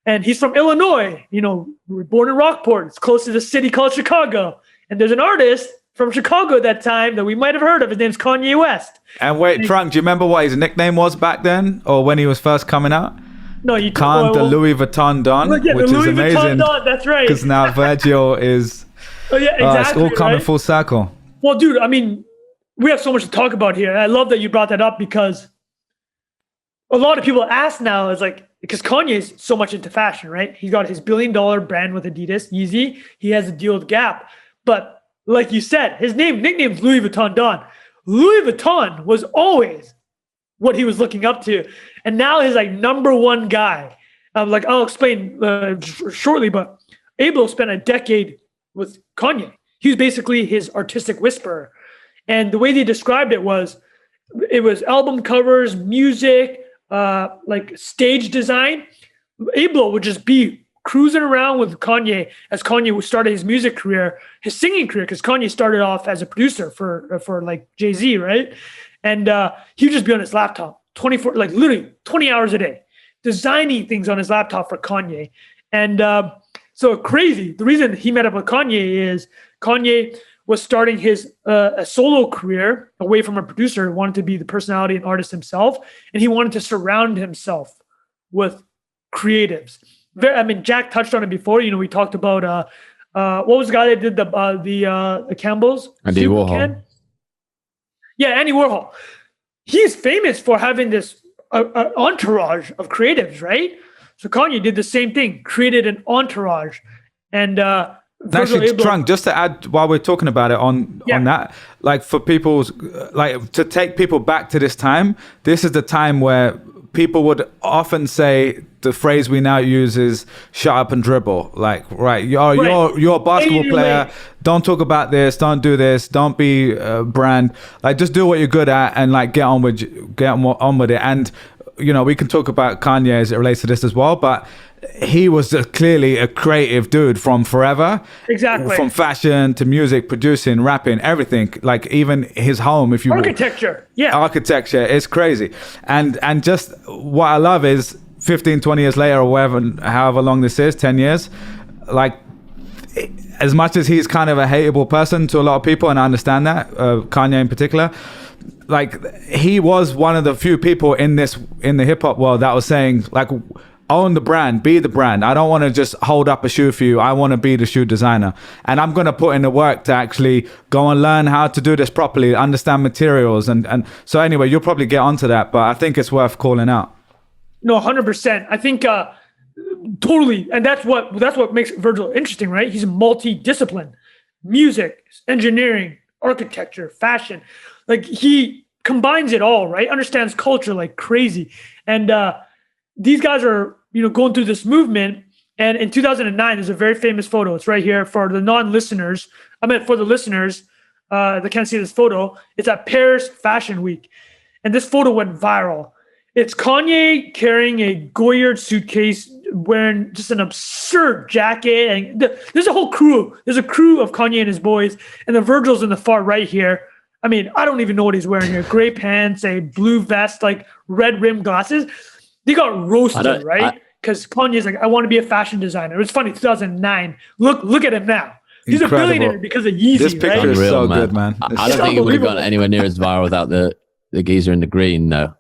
and he's from Illinois. You know, born in Rockport. It's close to the city called Chicago. And there's an artist from Chicago at that time that we might have heard of. His name's Kanye West. And wait, Trunk, do you remember what his nickname was back then, or when he was first coming out? No, you Khan, the Louis Vuitton Don, yeah, which the Louis is amazing. Vuitton Don, that's right. Because now Virgil is. Oh yeah, exactly. It's all coming right? full circle. Well, dude, I mean, we have so much to talk about here. And I love that you brought that up, because a lot of people ask now is like, because Kanye's so much into fashion, right? He's got his $1 billion brand with Adidas, Yeezy. He has a deal with Gap. But like you said, his nickname's Louis Vuitton Don. Louis Vuitton was always what he was looking up to. And now he's like number one guy. Like, I'll explain shortly, but Abloh spent a decade with Kanye. He was basically his artistic whisperer. And the way they described it was album covers, music, like stage design. Abloh would just be cruising around with Kanye as Kanye started his music career, his singing career, because Kanye started off as a producer for like Jay-Z, right? And he would just be on his laptop 24, like literally 20 hours a day, designing things on his laptop for Kanye. And so crazy. The reason he met up with Kanye is Kanye was starting his a solo career away from a producer, wanted to be the personality and artist himself, and he wanted to surround himself with creatives. I mean, Jack touched on it before. You know, we talked about what was the guy that did the Campbell's? Andy Warhol. Yeah, Andy Warhol. He's famous for having this entourage of creatives, right? So Kanye did the same thing, created an entourage, and Actually, Trunk, just to add while we're talking about it on that, like for people's, like to take people back to this time, this is the time where people would often say the phrase we now use is shut up and dribble. Like, right, you're a basketball player. Don't talk about this. Don't do this. Don't be a brand. Like, just do what you're good at and like get on with it. And we can talk about Kanye as it relates to this as well, but he was clearly a creative dude from forever. Exactly. From fashion to music, producing, rapping, everything. Like even his home, if you architecture. Yeah. Architecture is crazy. And just what I love is 15, 20 years later or whatever, however long this is, 10 years, like as much as he's kind of a hateable person to a lot of people, and I understand that, Kanye in particular, like he was one of the few people in the hip hop world that was saying like, own the brand, be the brand. I don't want to just hold up a shoe for you. I want to be the shoe designer. And I'm going to put in the work to actually go and learn how to do this properly, understand materials. And so anyway, you'll probably get onto that, but I think it's worth calling out. No, 100%. I think totally. And that's what makes Virgil interesting, right? He's multi-discipline, music, engineering, architecture, fashion. Like he combines it all, right? Understands culture like crazy. And these guys are, going through this movement. And in 2009, there's a very famous photo. It's right here for the non-listeners. For the listeners that can't see this photo. It's at Paris Fashion Week. And this photo went viral. It's Kanye carrying a Goyard suitcase, wearing just an absurd jacket. And there's a whole crew. There's a crew of Kanye and his boys. And the Virgil's in the far right here. I don't even know what he's wearing here. Gray pants, a blue vest, like red rimmed glasses. They got roasted, right? Because Kanye's like, I want to be a fashion designer. It's funny, 2009. Look at him now. He's incredible. A billionaire because of Yeezy, this picture right? is Unreal, so man. good, man. I don't think it would have gone anywhere near as viral without the geezer in the green, though.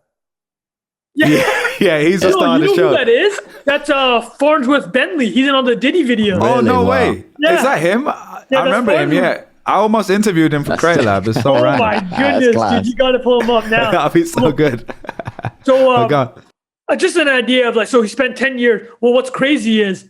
Yeah, he's the star of the show. You know who that is? That's Farnsworth Bentley. He's in all the Diddy videos. Oh, Really? no Wow. way. Yeah. Is that him? I remember him, yeah. I almost interviewed him for Cray Lab. It's so Oh random. my goodness, dude. You got to pull him up now. That'd be so good. So, just an idea of so he spent 10 years. Well, what's crazy is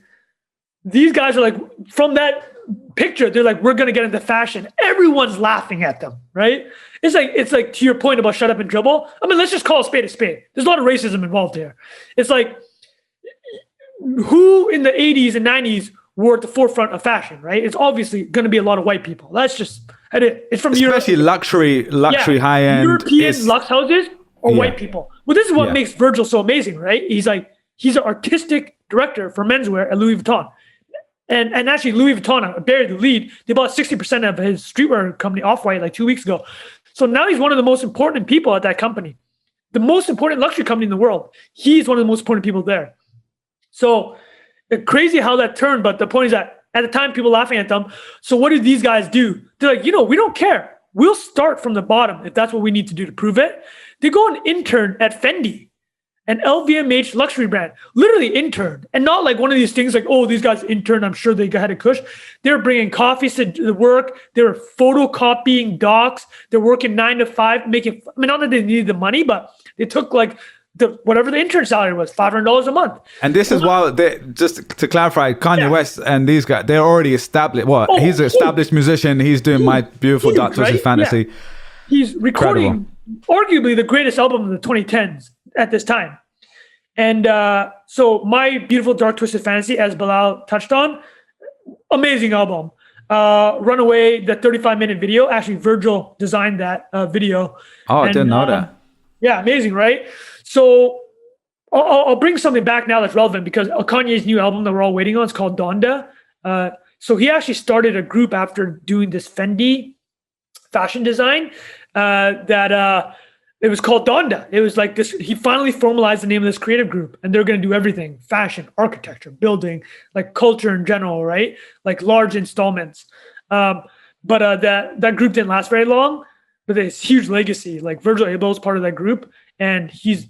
these guys are like, from that picture, they're like, we're going to get into fashion. Everyone's laughing at them, right? It's like to your point about shut up and dribble. Let's just call a spade a spade. There's a lot of racism involved here. It's like, who in the 80s and 90s were at the forefront of fashion, right? It's obviously going to be a lot of white people. That's just it. It's from especially Europe. luxury high-end. European lux houses or white people. Well, this is what makes Virgil so amazing, right? He's an artistic director for menswear at Louis Vuitton. And actually, Louis Vuitton, I buried the lead. They bought 60% of his streetwear company, Off-White, like 2 weeks ago. So now he's one of the most important people at that company. The most important luxury company in the world. He's one of the most important people there. So crazy how that turned. But the point is that at the time, people laughing at them. So what did these guys do? They're like, we don't care. We'll start from the bottom if that's what we need to do to prove it. They go and intern at Fendi, an LVMH luxury brand, literally interned. And not like one of these things like, oh, these guys interned, I'm sure they had a cush. They're bringing coffees to work. They were photocopying docs. They're working 9 to 5, making, not that they needed the money, but they took whatever the intern salary was, $500 a month. And this is why, just to clarify, Kanye West and these guys, they're already established. He's an established musician. He's doing My Beautiful Dark Twisted Fantasy. Yeah. He's recording arguably the greatest album of the 2010s at this time. And so My Beautiful Dark Twisted Fantasy, as Bilal touched on, amazing album. Runaway, the 35-minute video. Actually, Virgil designed that video. Oh, I didn't know that. Yeah, amazing, right? So I'll bring something back now that's relevant because Kanye's new album that we're all waiting on is called Donda. So he actually started a group after doing this Fendi fashion design that it was called Donda. It was like this. He finally formalized the name of this creative group, and they're going to do everything: fashion, architecture, building, like culture in general, right? Like large installments. But that group didn't last very long. But there's huge legacy. Like Virgil Abloh is part of that group, and he's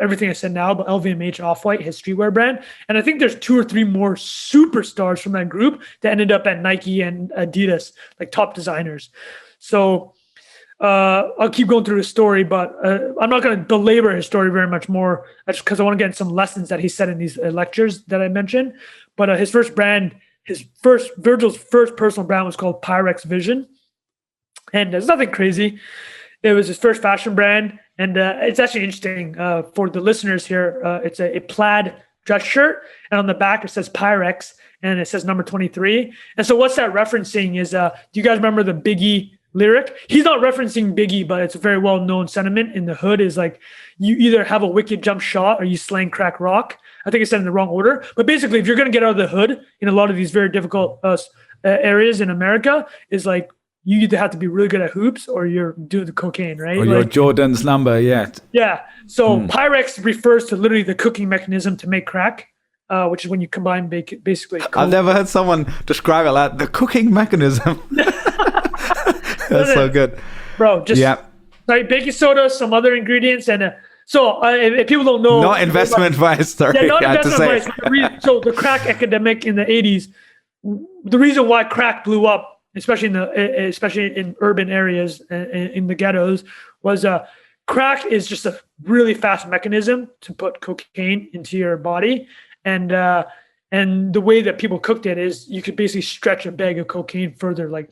everything I said now, but LVMH, Off-White, his streetwear brand. And I think there's 2 or 3 more superstars from that group that ended up at Nike and Adidas, like top designers. So I'll keep going through his story, but I'm not going to belabor his story very much more, just because I want to get in some lessons that he said in these lectures that I mentioned. But his first brand, Virgil's first personal brand was called Pyrex Vision. And there's nothing crazy. It was his first fashion brand. And it's actually interesting for the listeners here. It's a plaid dress shirt. And on the back, it says Pyrex. And it says number 23. And so what's that referencing is, do you guys remember the Biggie lyric. He's not referencing Biggie, but it's a very well-known sentiment in the hood is like, you either have a wicked jump shot or you slang crack rock. I think I said in the wrong order. But basically, if you're going to get out of the hood in a lot of these very difficult areas in America, is like, you either have to be really good at hoops or you're doing the cocaine, right? Or like, your Jordan's number, yeah. Yeah. So Pyrex refers to literally the cooking mechanism to make crack, which is when you combine basically. I've never heard someone describe it like the cooking mechanism. That's so good. Bro, just like baking soda, some other ingredients. And so if people don't know. Not investment advice, sorry. Yeah, not investment advice. So the crack epidemic in the 80s, the reason why crack blew up, especially in urban areas, in the ghettos, was crack is just a really fast mechanism to put cocaine into your body, and the way that people cooked it is you could basically stretch a bag of cocaine further. Like,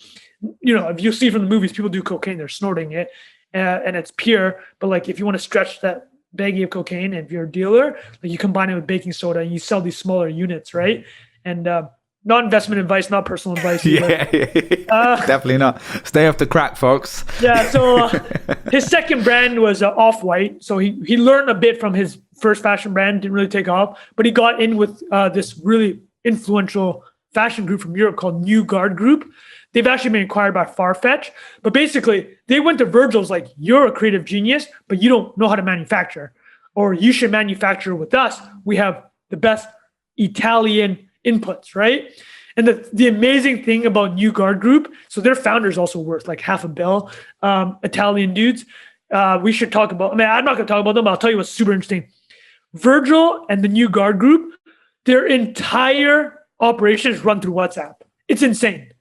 if you see from the movies, people do cocaine, they're snorting it, and it's pure. But like, if you want to stretch that baggie of cocaine, and if you're a dealer, like you combine it with baking soda and you sell these smaller units, right? And not investment advice, not personal advice. Definitely not. Stay off the crack, folks. Yeah, so his second brand was Off-White. So he learned a bit from his first fashion brand, didn't really take off, but he got in with this really influential fashion group from Europe called New Guard Group. They've actually been acquired by Farfetch. But basically, they went to Virgil's like, you're a creative genius, but you don't know how to manufacture. Or you should manufacture with us. We have the best Italian inputs, right? And the amazing thing about New Guard Group, so their founder's also worth like $500 million, Italian dudes. We should talk about, I'm not going to talk about them, but I'll tell you what's super interesting. Virgil and the New Guard Group, their entire operations run through WhatsApp. It's insane.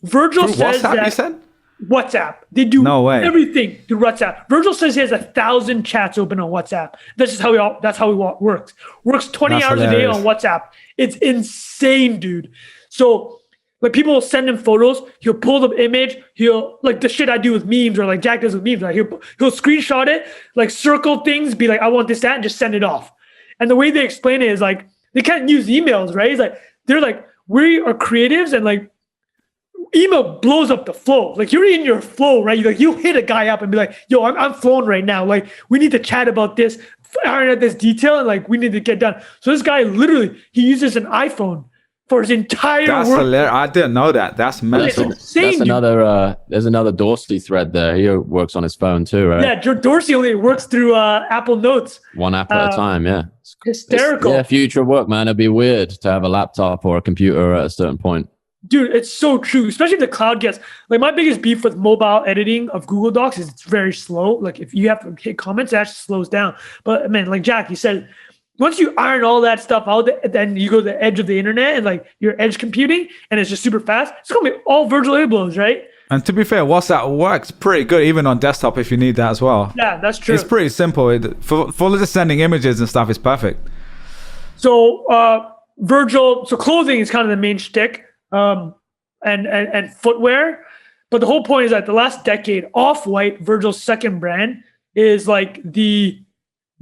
Virgil says WhatsApp, that you said? WhatsApp. They do everything through WhatsApp. Virgil says he has 1,000 chats open on WhatsApp. That's how he works. Works 20 hours a day on WhatsApp. It's insane, dude. So like people will send him photos. He'll pull the image. He'll like the shit I do with memes or like Jack does with memes. Like he'll screenshot it, like circle things, be like, I want this, that, and just send it off. And the way they explain it is like they can't use emails, right? It's like they're like, we are creatives and like email blows up the flow. Like you're in your flow, right? You hit a guy up and be like, yo, I'm flowing right now. Like we need to chat about this, iron out this detail, and like we need to get done. So this guy literally, he uses an iPhone for his entire That's work. hilarious. I didn't know that. That's mental. Insane, there's another Dorsey thread there. He works on his phone too, right? Yeah, Dorsey only works through Apple Notes. One app at a time, yeah. Hysterical. Future work, man. It'd be weird to have a laptop or a computer at a certain point. Dude, it's so true, especially if the cloud gets, like my biggest beef with mobile editing of Google Docs is it's very slow. Like if you have to hit comments, it actually slows down. But man, like Jack, you said, once you iron all that stuff out, then you go to the edge of the internet and like your edge computing and it's just super fast. It's going to be all Virgil Ablohs, right? And to be fair, WhatsApp works pretty good even on desktop if you need that as well. Yeah, that's true. It's pretty simple. For just sending images and stuff, it's perfect. So Virgil, so clothing is kind of the main shtick. And footwear, but the whole point is that the last decade, Off-White, Virgil's second brand, is like the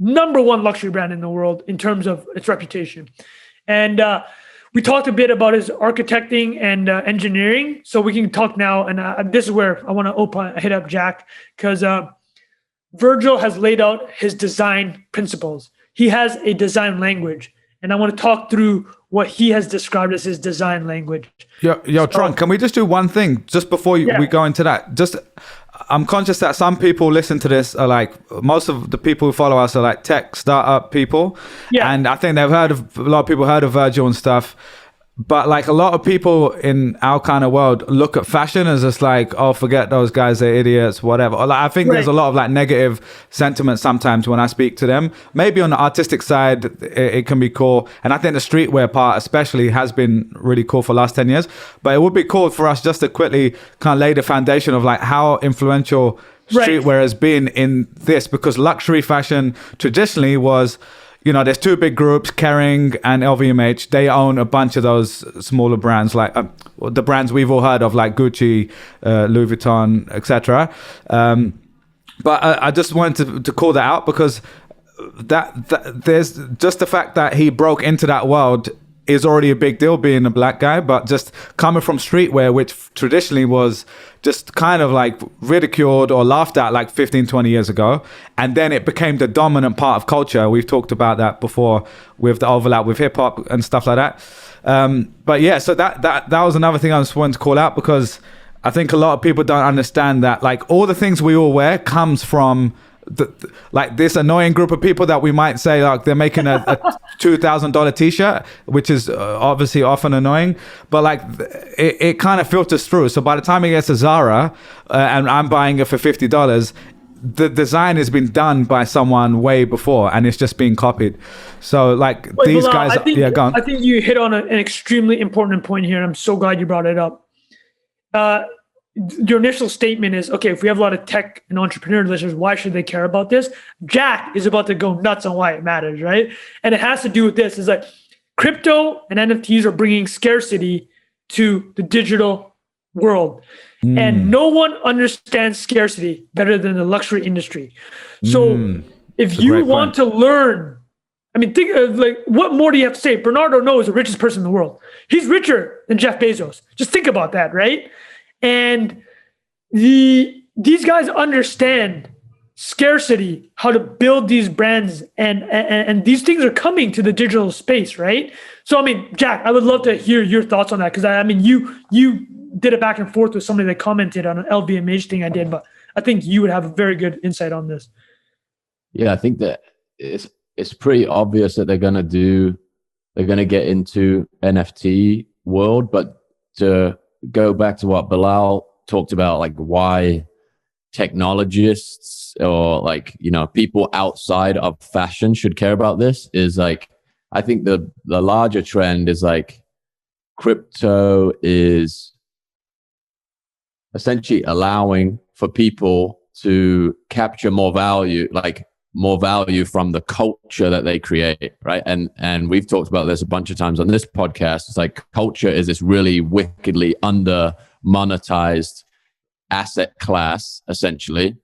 number one luxury brand in the world in terms of its reputation. And we talked a bit about his architecting and engineering, so we can talk now. And this is where I want to hit up Jack, because Virgil has laid out his design principles. He has a design language, and I want to talk through what he has described as his design language. Yo, Trunk, can we just do one thing just before we go into that? I'm conscious that some people listen to this are like, most of the people who follow us are like tech startup people. Yeah. And I think a lot of people heard of Virgil and stuff. But like a lot of people in our kind of world look at fashion as just like, oh, forget those guys, they're idiots, whatever. Like, I think there's a lot of like negative sentiment sometimes when I speak to them. Maybe on the artistic side, it can be cool. And I think the streetwear part especially has been really cool for the last 10 years. But it would be cool for us just to quickly kind of lay the foundation of like how influential streetwear has been in this, because luxury fashion traditionally was, there's two big groups, Kering and LVMH. They own a bunch of those smaller brands, like the brands we've all heard of, like Gucci, Louis Vuitton, etc. But I just wanted to call that out, because that there's just the fact that he broke into that world is already a big deal being a black guy, but just coming from streetwear, which traditionally was just kind of like ridiculed or laughed at like 15, 20 years ago. And then it became the dominant part of culture. We've talked about that before with the overlap with hip hop and stuff like that. But yeah, so that was another thing I just wanted to call out, because I think a lot of people don't understand that like all the things we all wear comes from like this annoying group of people that we might say like they're making a $2,000 t-shirt, which is obviously often annoying, but like it kind of filters through. So by the time it gets to Zara and I'm buying it for $50, the design has been done by someone way before and it's just being copied. So like these Bilal, guys, go on. I think you hit on an extremely important point here. I'm so glad you brought it up. Your initial statement is, okay, if we have a lot of tech and entrepreneur listeners, why should they care about this? Jack is about to go nuts on why it matters, right? And it has to do with this. Is like crypto and NFTs are bringing scarcity to the digital world. And no one understands scarcity better than the luxury industry. So if you want to learn, I mean, think of like, what more do you have to say? Bernardo Arnault is the richest person in the world. He's richer than Jeff Bezos. Just think about that, right? And these guys understand scarcity, how to build these brands, and these things are coming to the digital space, right? So I mean, Jack, I would love to hear your thoughts on that, because I mean, you did it back and forth with somebody that commented on an LVMH thing I did, but I think you would have a very good insight on this. Yeah, I think that it's pretty obvious that they're gonna get into NFT world, but to go back to what Bilal talked about, like why technologists or like, you know, people outside of fashion should care about this is like, I think the larger trend is like crypto is essentially allowing for people to capture more value, like more value from the culture that they create, right? And we've talked about this a bunch of times on this podcast. It's like culture is this really wickedly under monetized asset class, essentially.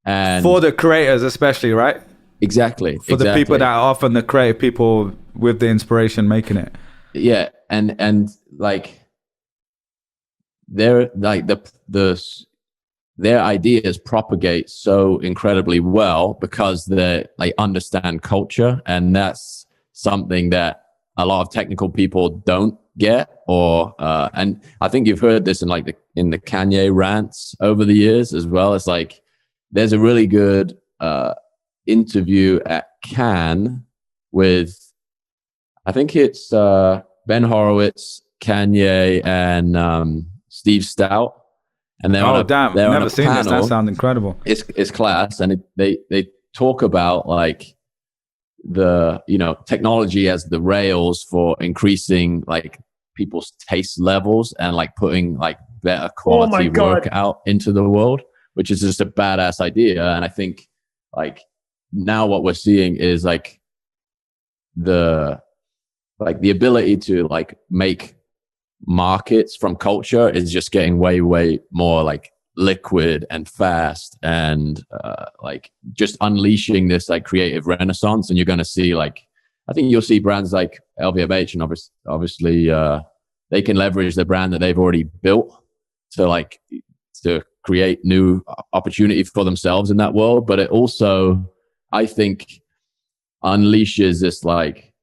And for the creators especially, right? Exactly. For the people that are often the creative people with the inspiration making it. Yeah. And like they're like their ideas propagate so incredibly well because they understand culture, and that's something that a lot of technical people don't get. Or and I think you've heard this in the Kanye rants over the years as well. It's like there's a really good interview at Cannes with, I think it's Ben Horowitz, Kanye, and Steve Stout. And they're never seen this. That sounds incredible. It's class, and they talk about like the technology as the rails for increasing like people's taste levels and like putting like better quality work out into the world, which is just a badass idea. And I think like now what we're seeing is like the ability to like make markets from culture is just getting way more like liquid and fast, and like just unleashing this like creative renaissance. And you're going to see like, I think you'll see brands like LVMH, and obviously they can leverage the brand that they've already built to create new opportunity for themselves in that world. But it also, I think, unleashes this like,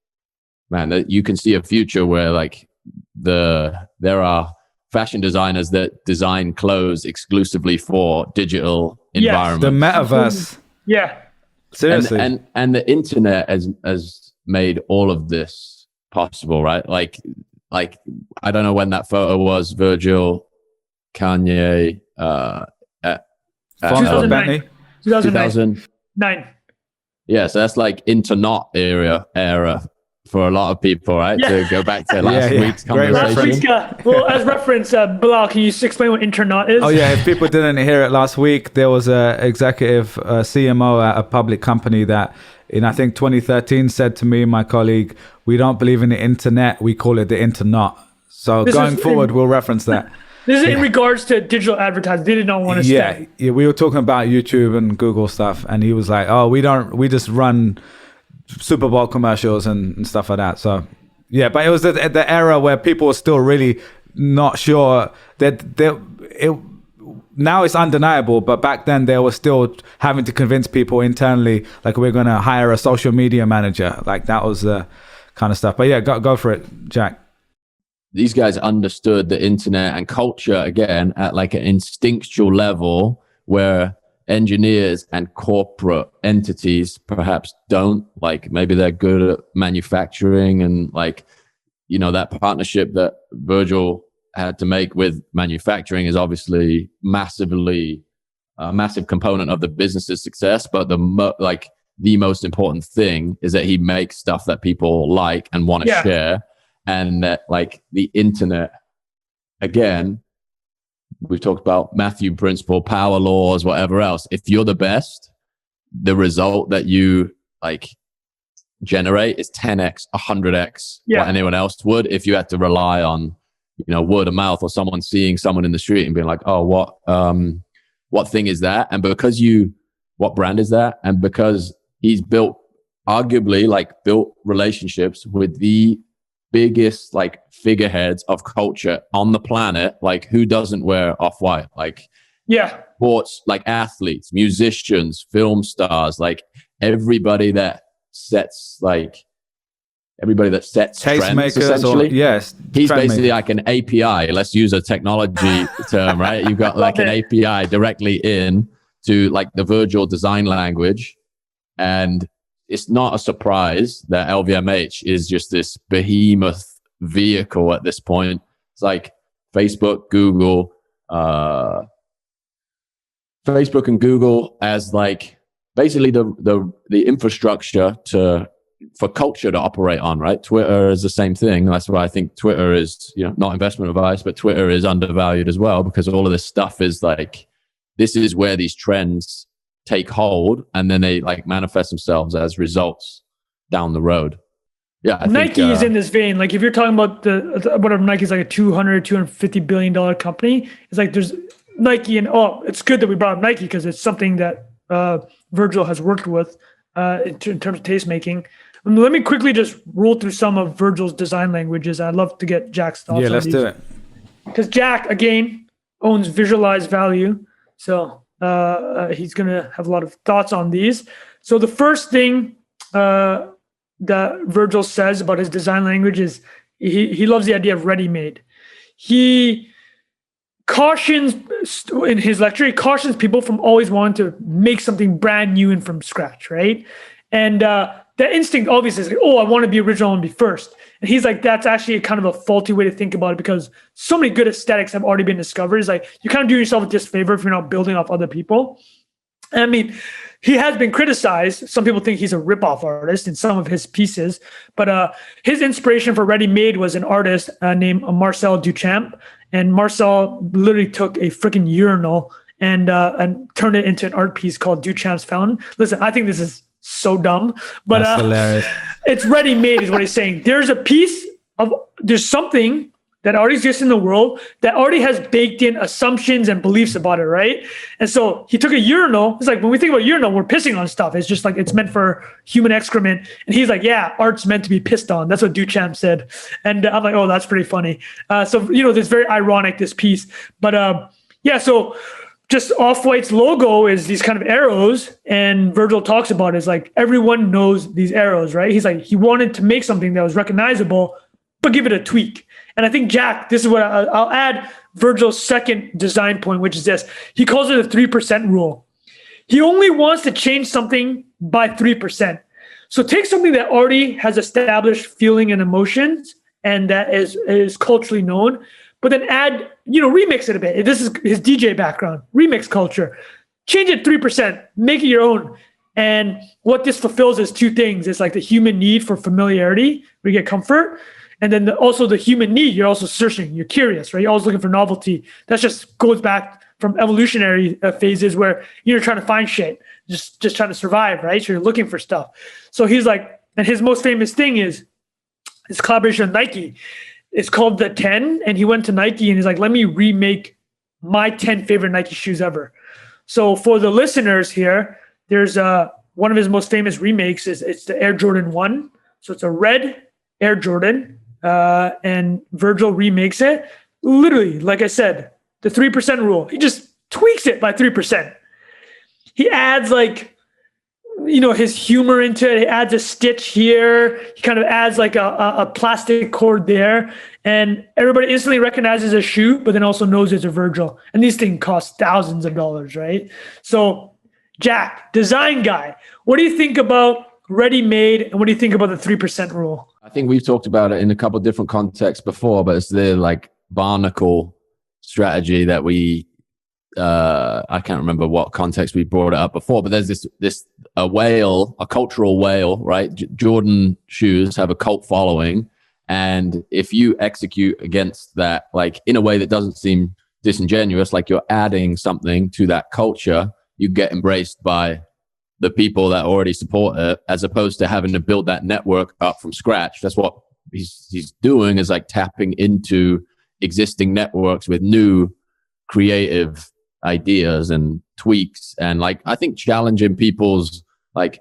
man, that you can see a future where like there are fashion designers that design clothes exclusively for digital environments. The metaverse. Yeah. Seriously. And the internet has made all of this possible, right? Like I don't know when that photo was, Virgil, Kanye, 2009. 2009. Yeah, so that's like internet era for a lot of people, right? Yeah. To go back to last week's conversation. Last week, well, as reference, Bilal, can you explain what internet is? Oh yeah, if people didn't hear it last week, there was a executive CMO at a public company that in I think 2013 said to me and my colleague, "We don't believe in the internet, we call it the internet." So going forward, we'll reference that. This is in regards to digital advertising. They did not want to stay. Yeah, we were talking about YouTube and Google stuff, and he was like, "Oh, we just run Super Bowl commercials and stuff like that." So Yeah, but it was the era where people were still really not sure that now it's undeniable, but back then they were still having to convince people internally, like, we're going to hire a social media manager. Like, that was the kind of stuff. But yeah, go for it, Jack. These guys understood the internet and culture again at like an instinctual level where engineers and corporate entities perhaps don't. Like, maybe they're good at manufacturing, and like, you know, that partnership that Virgil had to make with manufacturing is obviously massively a massive component of the business's success. But the most important thing is that he makes stuff that people like and want to share. And that, like, the internet, again, we've talked about Matthew principle, power laws, whatever else. If you're the best, the result that you like generate is 10x, 100x what anyone else would if you had to rely on, you know, word of mouth or someone seeing someone in the street and being like, oh, what thing is that? And because what brand is that? And because he's arguably built relationships with the biggest like figureheads of culture on the planet. Like, who doesn't wear Off-White? Like, sports, like athletes, musicians, film stars, like everybody that sets trends, essentially. He's basically like an API. Let's use a technology term, right? You've got like an API directly in to like the Virgil design language. And it's not a surprise that LVMH is just this behemoth vehicle at this point. It's like Facebook, Google, Facebook and Google as like basically the infrastructure for culture to operate on, right? Twitter is the same thing. That's why I think Twitter is, you know, not investment advice, but Twitter is undervalued as well, because all of this stuff is like, this is where these trends take hold, and then they like manifest themselves as results down the road. Yeah, Nike is in this vein. Like, if you're talking about whatever, Nike's like a $250 billion company. It's like there's Nike, and it's good that we brought up Nike because it's something that Virgil has worked with in terms of taste making. Let me quickly just roll through some of Virgil's design languages. I'd love to get Jack's thoughts. Yeah, let's do it. Because Jack, again, owns Visualized Value, so he's going to have a lot of thoughts on these. So the first thing that Virgil says about his design language is he loves the idea of ready-made. He cautions, in his lecture, he cautions people from always wanting to make something brand new and from scratch, right? And the instinct obviously is like, I want to be original and be first. And he's like, that's actually a kind of a faulty way to think about it, because so many good aesthetics have already been discovered. It's like, you kind of do yourself a disfavor if you're not building off other people. I mean, he has been criticized. Some people think he's a ripoff artist in some of his pieces, but his inspiration for ready-made was an artist named Marcel Duchamp. And Marcel literally took a freaking urinal and turned it into an art piece called Duchamp's Fountain. Listen, I think this is so dumb, but that's hilarious. It's ready-made is what he's saying. There's something that already exists in the world that already has baked in assumptions and beliefs about it, right? And so he took a urinal. It's like, when we think about urinal, we're pissing on stuff. It's just like, it's meant for human excrement. And he's like, yeah, art's meant to be pissed on. That's what Duchamp said. And I'm like, oh, that's pretty funny. So, you know, this very ironic, this piece. But so just Off-White's logo is these kind of arrows, and Virgil talks about it. It's like, everyone knows these arrows, right? He's like, he wanted to make something that was recognizable, but give it a tweak. And I think, Jack, this is what I'll add Virgil's second design point, which is this. He calls it a 3% rule. He only wants to change something by 3%. So take something that already has established feeling and emotions and that is culturally known, but then add, remix it a bit. This is his DJ background, remix culture. Change it 3%, make it your own. And what this fulfills is two things. It's like the human need for familiarity, where you get comfort. And then also the human need, you're also searching, you're curious, right? You're always looking for novelty. That just goes back from evolutionary phases where you're trying to find shit, just trying to survive, right? So you're looking for stuff. So he's like, and his most famous thing is his collaboration with Nike. It's called the 10. And he went to Nike and he's like, let me remake my 10 favorite Nike shoes ever. So for the listeners here, there's one of his most famous remakes it's the Air Jordan 1. So it's a red Air Jordan, and Virgil remakes it. Literally, like I said, the 3% rule. He just tweaks it by 3%. He adds his humor into it. He adds a stitch here. He kind of adds like a plastic cord there. And everybody instantly recognizes a shoe, but then also knows it's a Virgil. And these things cost thousands of dollars, right? So Jack, design guy, what do you think about ready-made, and what do you think about the 3% rule? I think we've talked about it in a couple of different contexts before, but it's the like barnacle strategy that I can't remember what context we brought it up before, but there's a cultural whale, right? Jordan shoes have a cult following. And if you execute against that, like in a way that doesn't seem disingenuous, like you're adding something to that culture, you get embraced by the people that already support it, as opposed to having to build that network up from scratch. That's what he's doing, is like tapping into existing networks with new creative ideas and tweaks, and like I think challenging people's like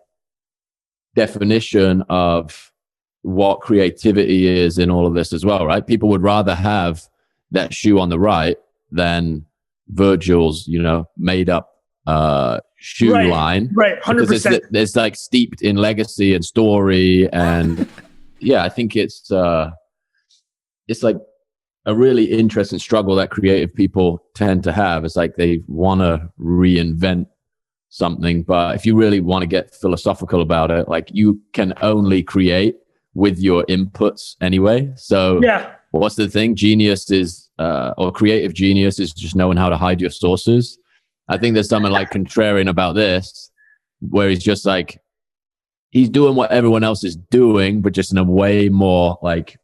definition of what creativity is in all of this as well, right? People would rather have that shoe on the right than Virgil's, made up shoe line, right? 100%. It's like steeped in legacy and story, and yeah, I think it's like a really interesting struggle that creative people tend to have. It's like they want to reinvent something, but if you really want to get philosophical about it, like you can only create with your inputs anyway. So yeah, what's the thing? Genius is, or creative genius is just knowing how to hide your sources. I think there's something like contrarian about this, where he's just like, he's doing what everyone else is doing, but just in a way more like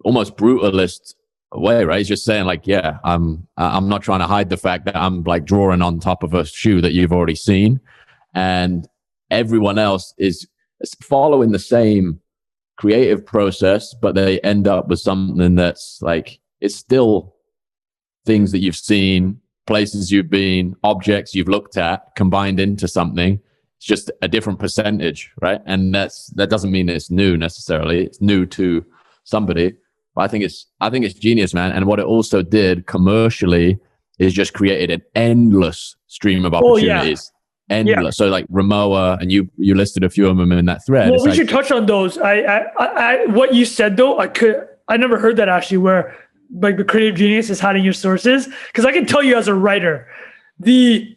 almost brutalist way, right? He's just saying like, yeah, I'm not trying to hide the fact that I'm like drawing on top of a shoe that you've already seen, and everyone else is following the same creative process, but they end up with something that's like, it's still things that you've seen, places you've been, objects you've looked at, combined into something. It's just a different percentage, right? And that doesn't mean it's new necessarily. It's new to somebody. But I think it's genius, man. And what it also did commercially is just created an endless stream of opportunities. Oh, yeah. Endless. Yeah. So like Rimowa, and you listed a few of them in that thread. Well, we should touch on those. I what you said though, I never heard that actually, where like the creative genius is hiding your sources. Because I can tell you as a writer, the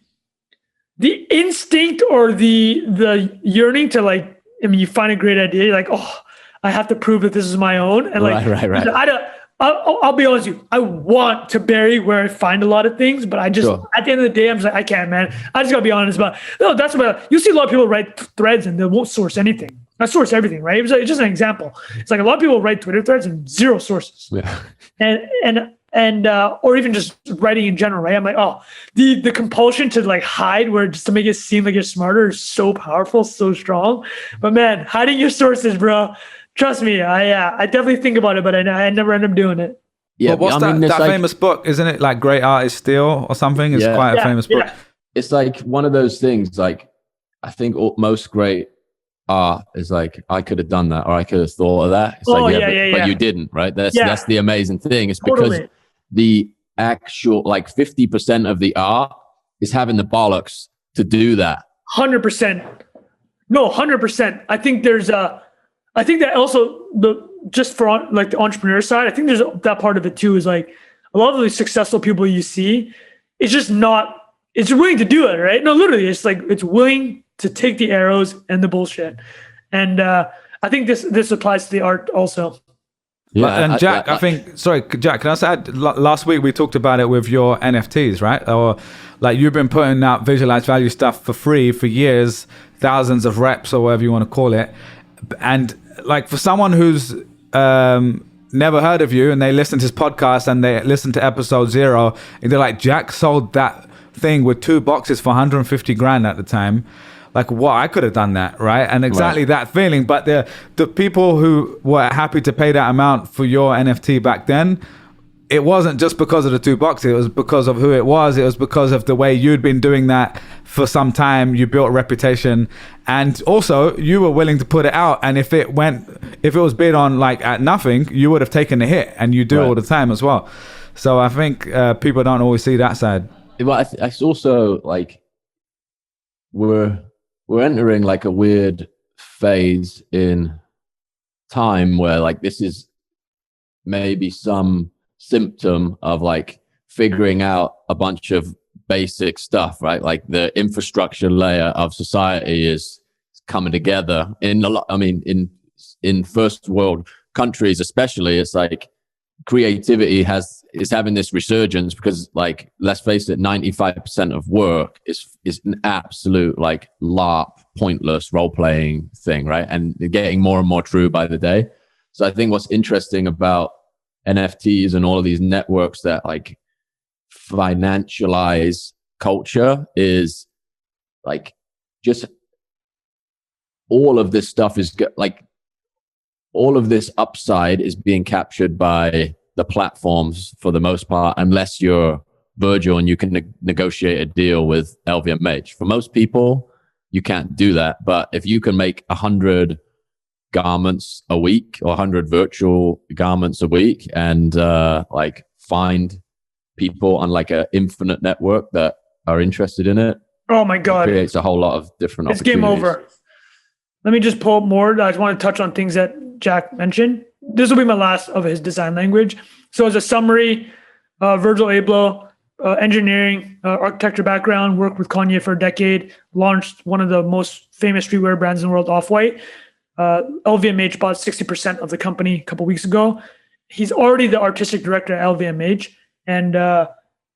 instinct or the yearning to like, I mean, you find a great idea, you're like, oh, I have to prove that this is my own. And like, right. I'll be honest with you, I want to bury where I find a lot of things, but I just, at the end of the day, I'm just like, I can't, man. I just gotta be honest about, no, that's about, you see a lot of people write threads and they won't source anything. I source everything, right? It's just an example. It's like a lot of people write Twitter threads and zero sources. Yeah. And or even just writing in general, right? I'm like, oh, the compulsion to like hide, where just to make it seem like you're smarter, is so powerful, so strong. But man, hiding your sources, bro. Trust me, I definitely think about it, but I never end up doing it. Yeah, well, what's that like, famous book? Isn't it like Great Artists Steal or something? It's quite a famous book. Yeah. It's like one of those things. Like I think most great art is like, I could have done that, or I could have thought of that. It's but you didn't, right? That's the amazing thing. It's because the actual like 50% of the art is having the bollocks to do that. 100%. No, 100%. I think there's I think that also just for like the entrepreneur side, I think there's that part of it too, is like a lot of the successful people you see, it's willing to do it, right? No, literally, it's like, it's willing to take the arrows and the bullshit. And I think this applies to the art also. Yeah, and Jack, I think, sorry, Jack, can I say, last week we talked about it with your NFTs, right? Or like you've been putting out visualized value stuff for free for years, thousands of reps or whatever you want to call it. And like for someone who's never heard of you and they listen to this podcast and they listen to episode 0 and they're like, Jack sold that thing with 2 boxes for 150 grand at the time. Like, what? I could have done that, right? And exactly that feeling. But the people who were happy to pay that amount for your NFT back then, it wasn't just because of the 2 boxes. It was because of who it was. It was because of the way you'd been doing that for some time, you built a reputation, and also you were willing to put it out. And if it was bid on like at nothing, you would have taken a hit, and you do all the time as well. So I think people don't always see that side. Well, I also like we're entering like a weird phase in time where like this is maybe some symptom of like figuring out a bunch of basic stuff, right? Like the infrastructure layer of society is coming together in a lot. I mean, in first world countries, especially, it's like creativity is having this resurgence because, like, let's face it, 95% of work is an absolute like LARP, pointless role playing thing, right? And they're getting more and more true by the day. So I think what's interesting about NFTs and all of these networks that like financialize culture is like just all of this stuff is like all of this upside is being captured by the platforms for the most part, unless you're Virgil and you can negotiate a deal with LVMH. For most people, you can't do that. But if you can make 100 garments a week or 100 virtual garments a week and like find people on like an infinite network that are interested in it, oh my God, it creates a whole lot of different it's opportunities. game over. Let me just pull up more. I just want to touch on things that Jack mentioned. This will be my last of his design language. So as a summary, Virgil Abloh, engineering, architecture background, worked with Kanye for a decade, launched one of the most famous streetwear brands in the world, Off-White. LVMH bought 60% of the company a couple weeks ago. He's already the artistic director at LVMH, and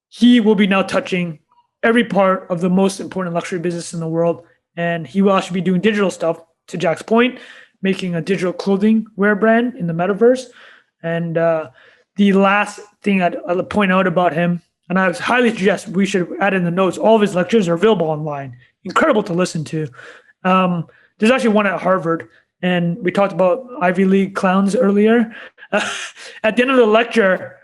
he will be now touching every part of the most important luxury business in the world. And he will actually be doing digital stuff, to Jack's point, making a digital clothing wear brand in the metaverse. And the last thing I'll point out about him, and I would highly suggest we should add in the notes, all of his lectures are available online. Incredible to listen to. There's actually one at Harvard, and we talked about Ivy League clowns earlier. At the end of the lecture,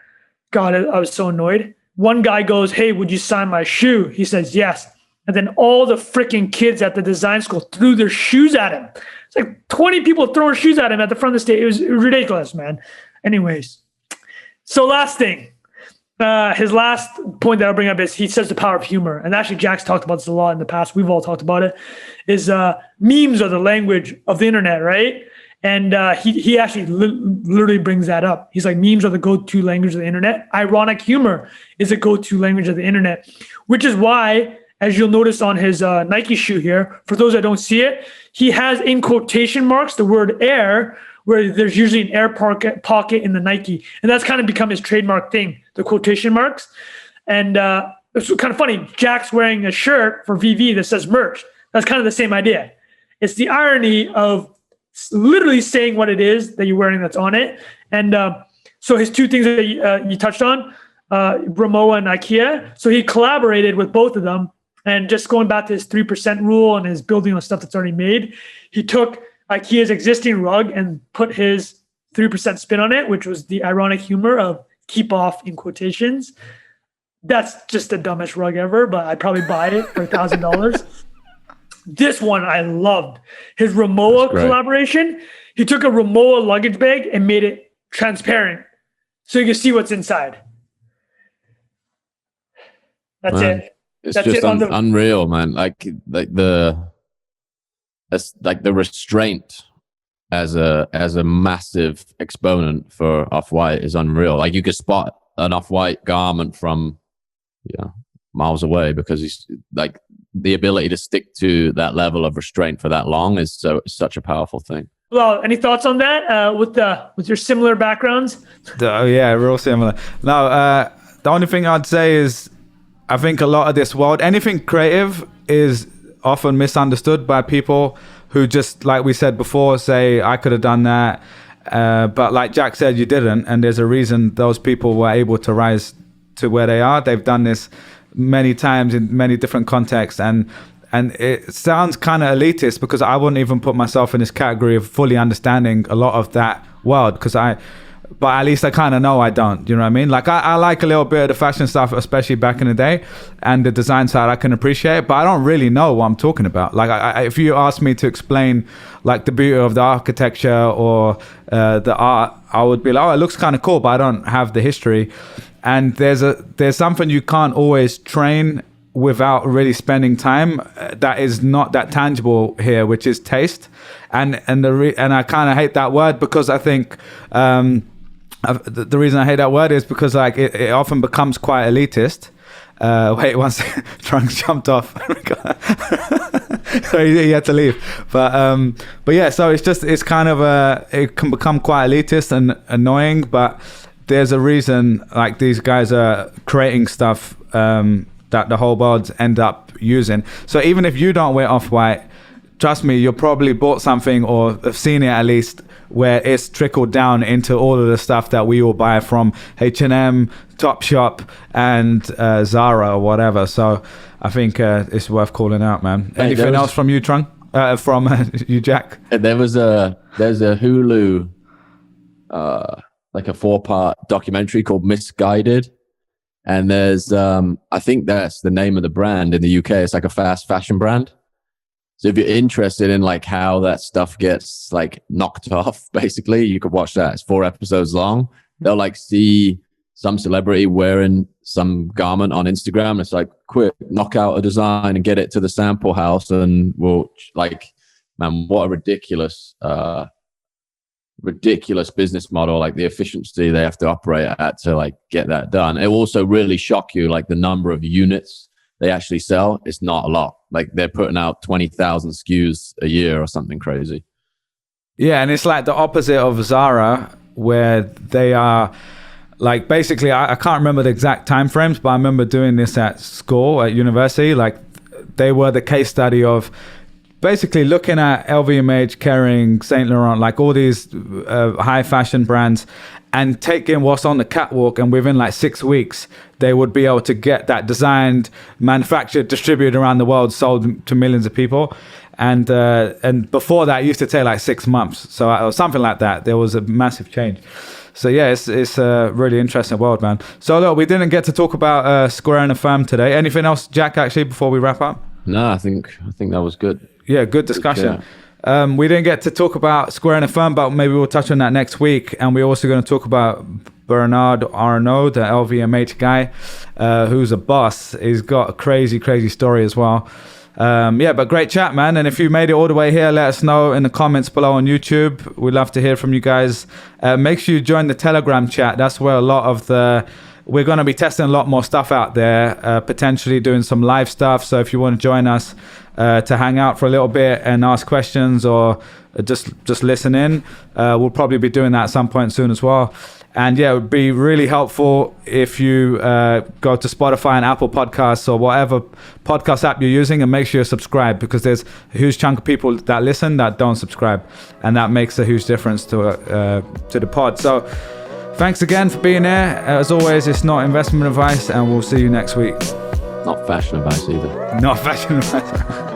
God, I was so annoyed. One guy goes, "Hey, would you sign my shoe?" He says, "Yes." And then all the freaking kids at the design school threw their shoes at him. It's like 20 people throwing shoes at him at the front of the stage. It was ridiculous, man. Anyways, so last thing. His last point that I'll bring up is he says the power of humor. And actually, Jack's talked about this a lot in the past. We've all talked about it. Is memes are the language of the internet, right? And he actually literally brings that up. He's like, memes are the go-to language of the internet. Ironic humor is a go-to language of the internet, which is why, as you'll notice on his Nike shoe here, for those that don't see it, he has in quotation marks the word air, where there's usually an air pocket in the Nike. And that's kind of become his trademark thing, the quotation marks. And it's kind of funny. Jack's wearing a shirt for VV that says merch. That's kind of the same idea. It's the irony of literally saying what it is that you're wearing that's on it. And so his two things that you touched on, Rimowa and IKEA. So he collaborated with both of them. And just going back to his 3% rule and his building on stuff that's already made, he took IKEA's existing rug and put his 3% spin on it, which was the ironic humor of keep off in quotations. That's just the dumbest rug ever, but I'd probably buy it for $1,000. This one I loved. His Rimowa collaboration. He took a Rimowa luggage bag and made it transparent so you can see what's inside. That's it. It's That's just it unreal, man. Like the restraint as a massive exponent for Off-White is unreal. Like you could spot an Off-White garment from miles away because he's like the ability to stick to that level of restraint for that long is such a powerful thing. Well, any thoughts on that with your similar backgrounds? Yeah, real similar. No, the only thing I'd say is I think a lot of this world, anything creative is often misunderstood by people who just, like we said before, say, I could have done that. But like Jack said, you didn't. And there's a reason those people were able to rise to where they are. They've done this many times in many different contexts. And it sounds kind of elitist because I wouldn't even put myself in this category of fully understanding a lot of that world because but at least I kind of know I don't. You know what I mean? Like I like a little bit of the fashion stuff, especially back in the day, and the design side I can appreciate, but I don't really know what I'm talking about. Like if you ask me to explain like the beauty of the architecture or the art, I would be like, oh, it looks kind of cool, but I don't have the history. And there's something you can't always train without really spending time that is not that tangible here, which is taste. And I kind of hate that word because I think the reason I hate that word is because like it often becomes quite elitist. Wait, one second, Trunk jumped off. So he had to leave. But yeah, so it's kind of it can become quite elitist and annoying, but there's a reason like these guys are creating stuff that the whole world end up using. So even if you don't wear Off-White, trust me, you'll probably bought something or have seen it at least where it's trickled down into all of the stuff that we all buy from H&M, Topshop, and Zara or whatever. So I think it's worth calling out, man. Anything else from you, Trung? From you, Jack? There's a Hulu, like a 4-part documentary called Misguided. And there's, I think that's the name of the brand in the UK. It's like a fast fashion brand. So if you're interested in like how that stuff gets like knocked off, basically, you could watch that. It's 4 episodes long. They'll like see some celebrity wearing some garment on Instagram. It's like, quick, knock out a design and get it to the sample house. And we'll like, man, what a ridiculous business model, like the efficiency they have to operate at to like get that done. It will also really shock you, like the number of units they actually sell. It's not a lot. Like they're putting out 20,000 SKUs a year or something crazy. Yeah, and it's like the opposite of Zara, where they are like basically, I can't remember the exact time frames, but I remember doing this at school, at university. Like they were the case study of basically looking at LVMH, Kering, Saint Laurent, like all these high fashion brands, and taking what's on the catwalk, and within like 6 weeks they would be able to get that designed, manufactured, distributed around the world, sold to millions of people. And before that, it used to take like 6 months, so or something like that. There was a massive change. So yeah, it's a really interesting world, man. So look, we didn't get to talk about Square and Affirm today. Anything else, Jack? Actually, before we wrap up? No, I think that was good. Yeah, good discussion. We didn't get to talk about Square and Affirm, but maybe we'll touch on that next week. And we're also going to talk about Bernard Arnault, the LVMH guy, who's a boss. He's got a crazy, crazy story as well. Yeah, but great chat, man. And if you made it all the way here, let us know in the comments below on YouTube. We'd love to hear from you guys. Make sure you join the Telegram chat. That's where a lot of we're going to be testing a lot more stuff out there, potentially doing some live stuff. So if you want to join us to hang out for a little bit and ask questions or just listen in, we'll probably be doing that at some point soon as well. And yeah, it would be really helpful if you go to Spotify and Apple Podcasts or whatever podcast app you're using and make sure you're subscribed, because there's a huge chunk of people that listen that don't subscribe, and that makes a huge difference to the pod. So thanks again for being here. As always, it's not investment advice, and we'll see you next week. Not fashion advice either. Not fashion advice.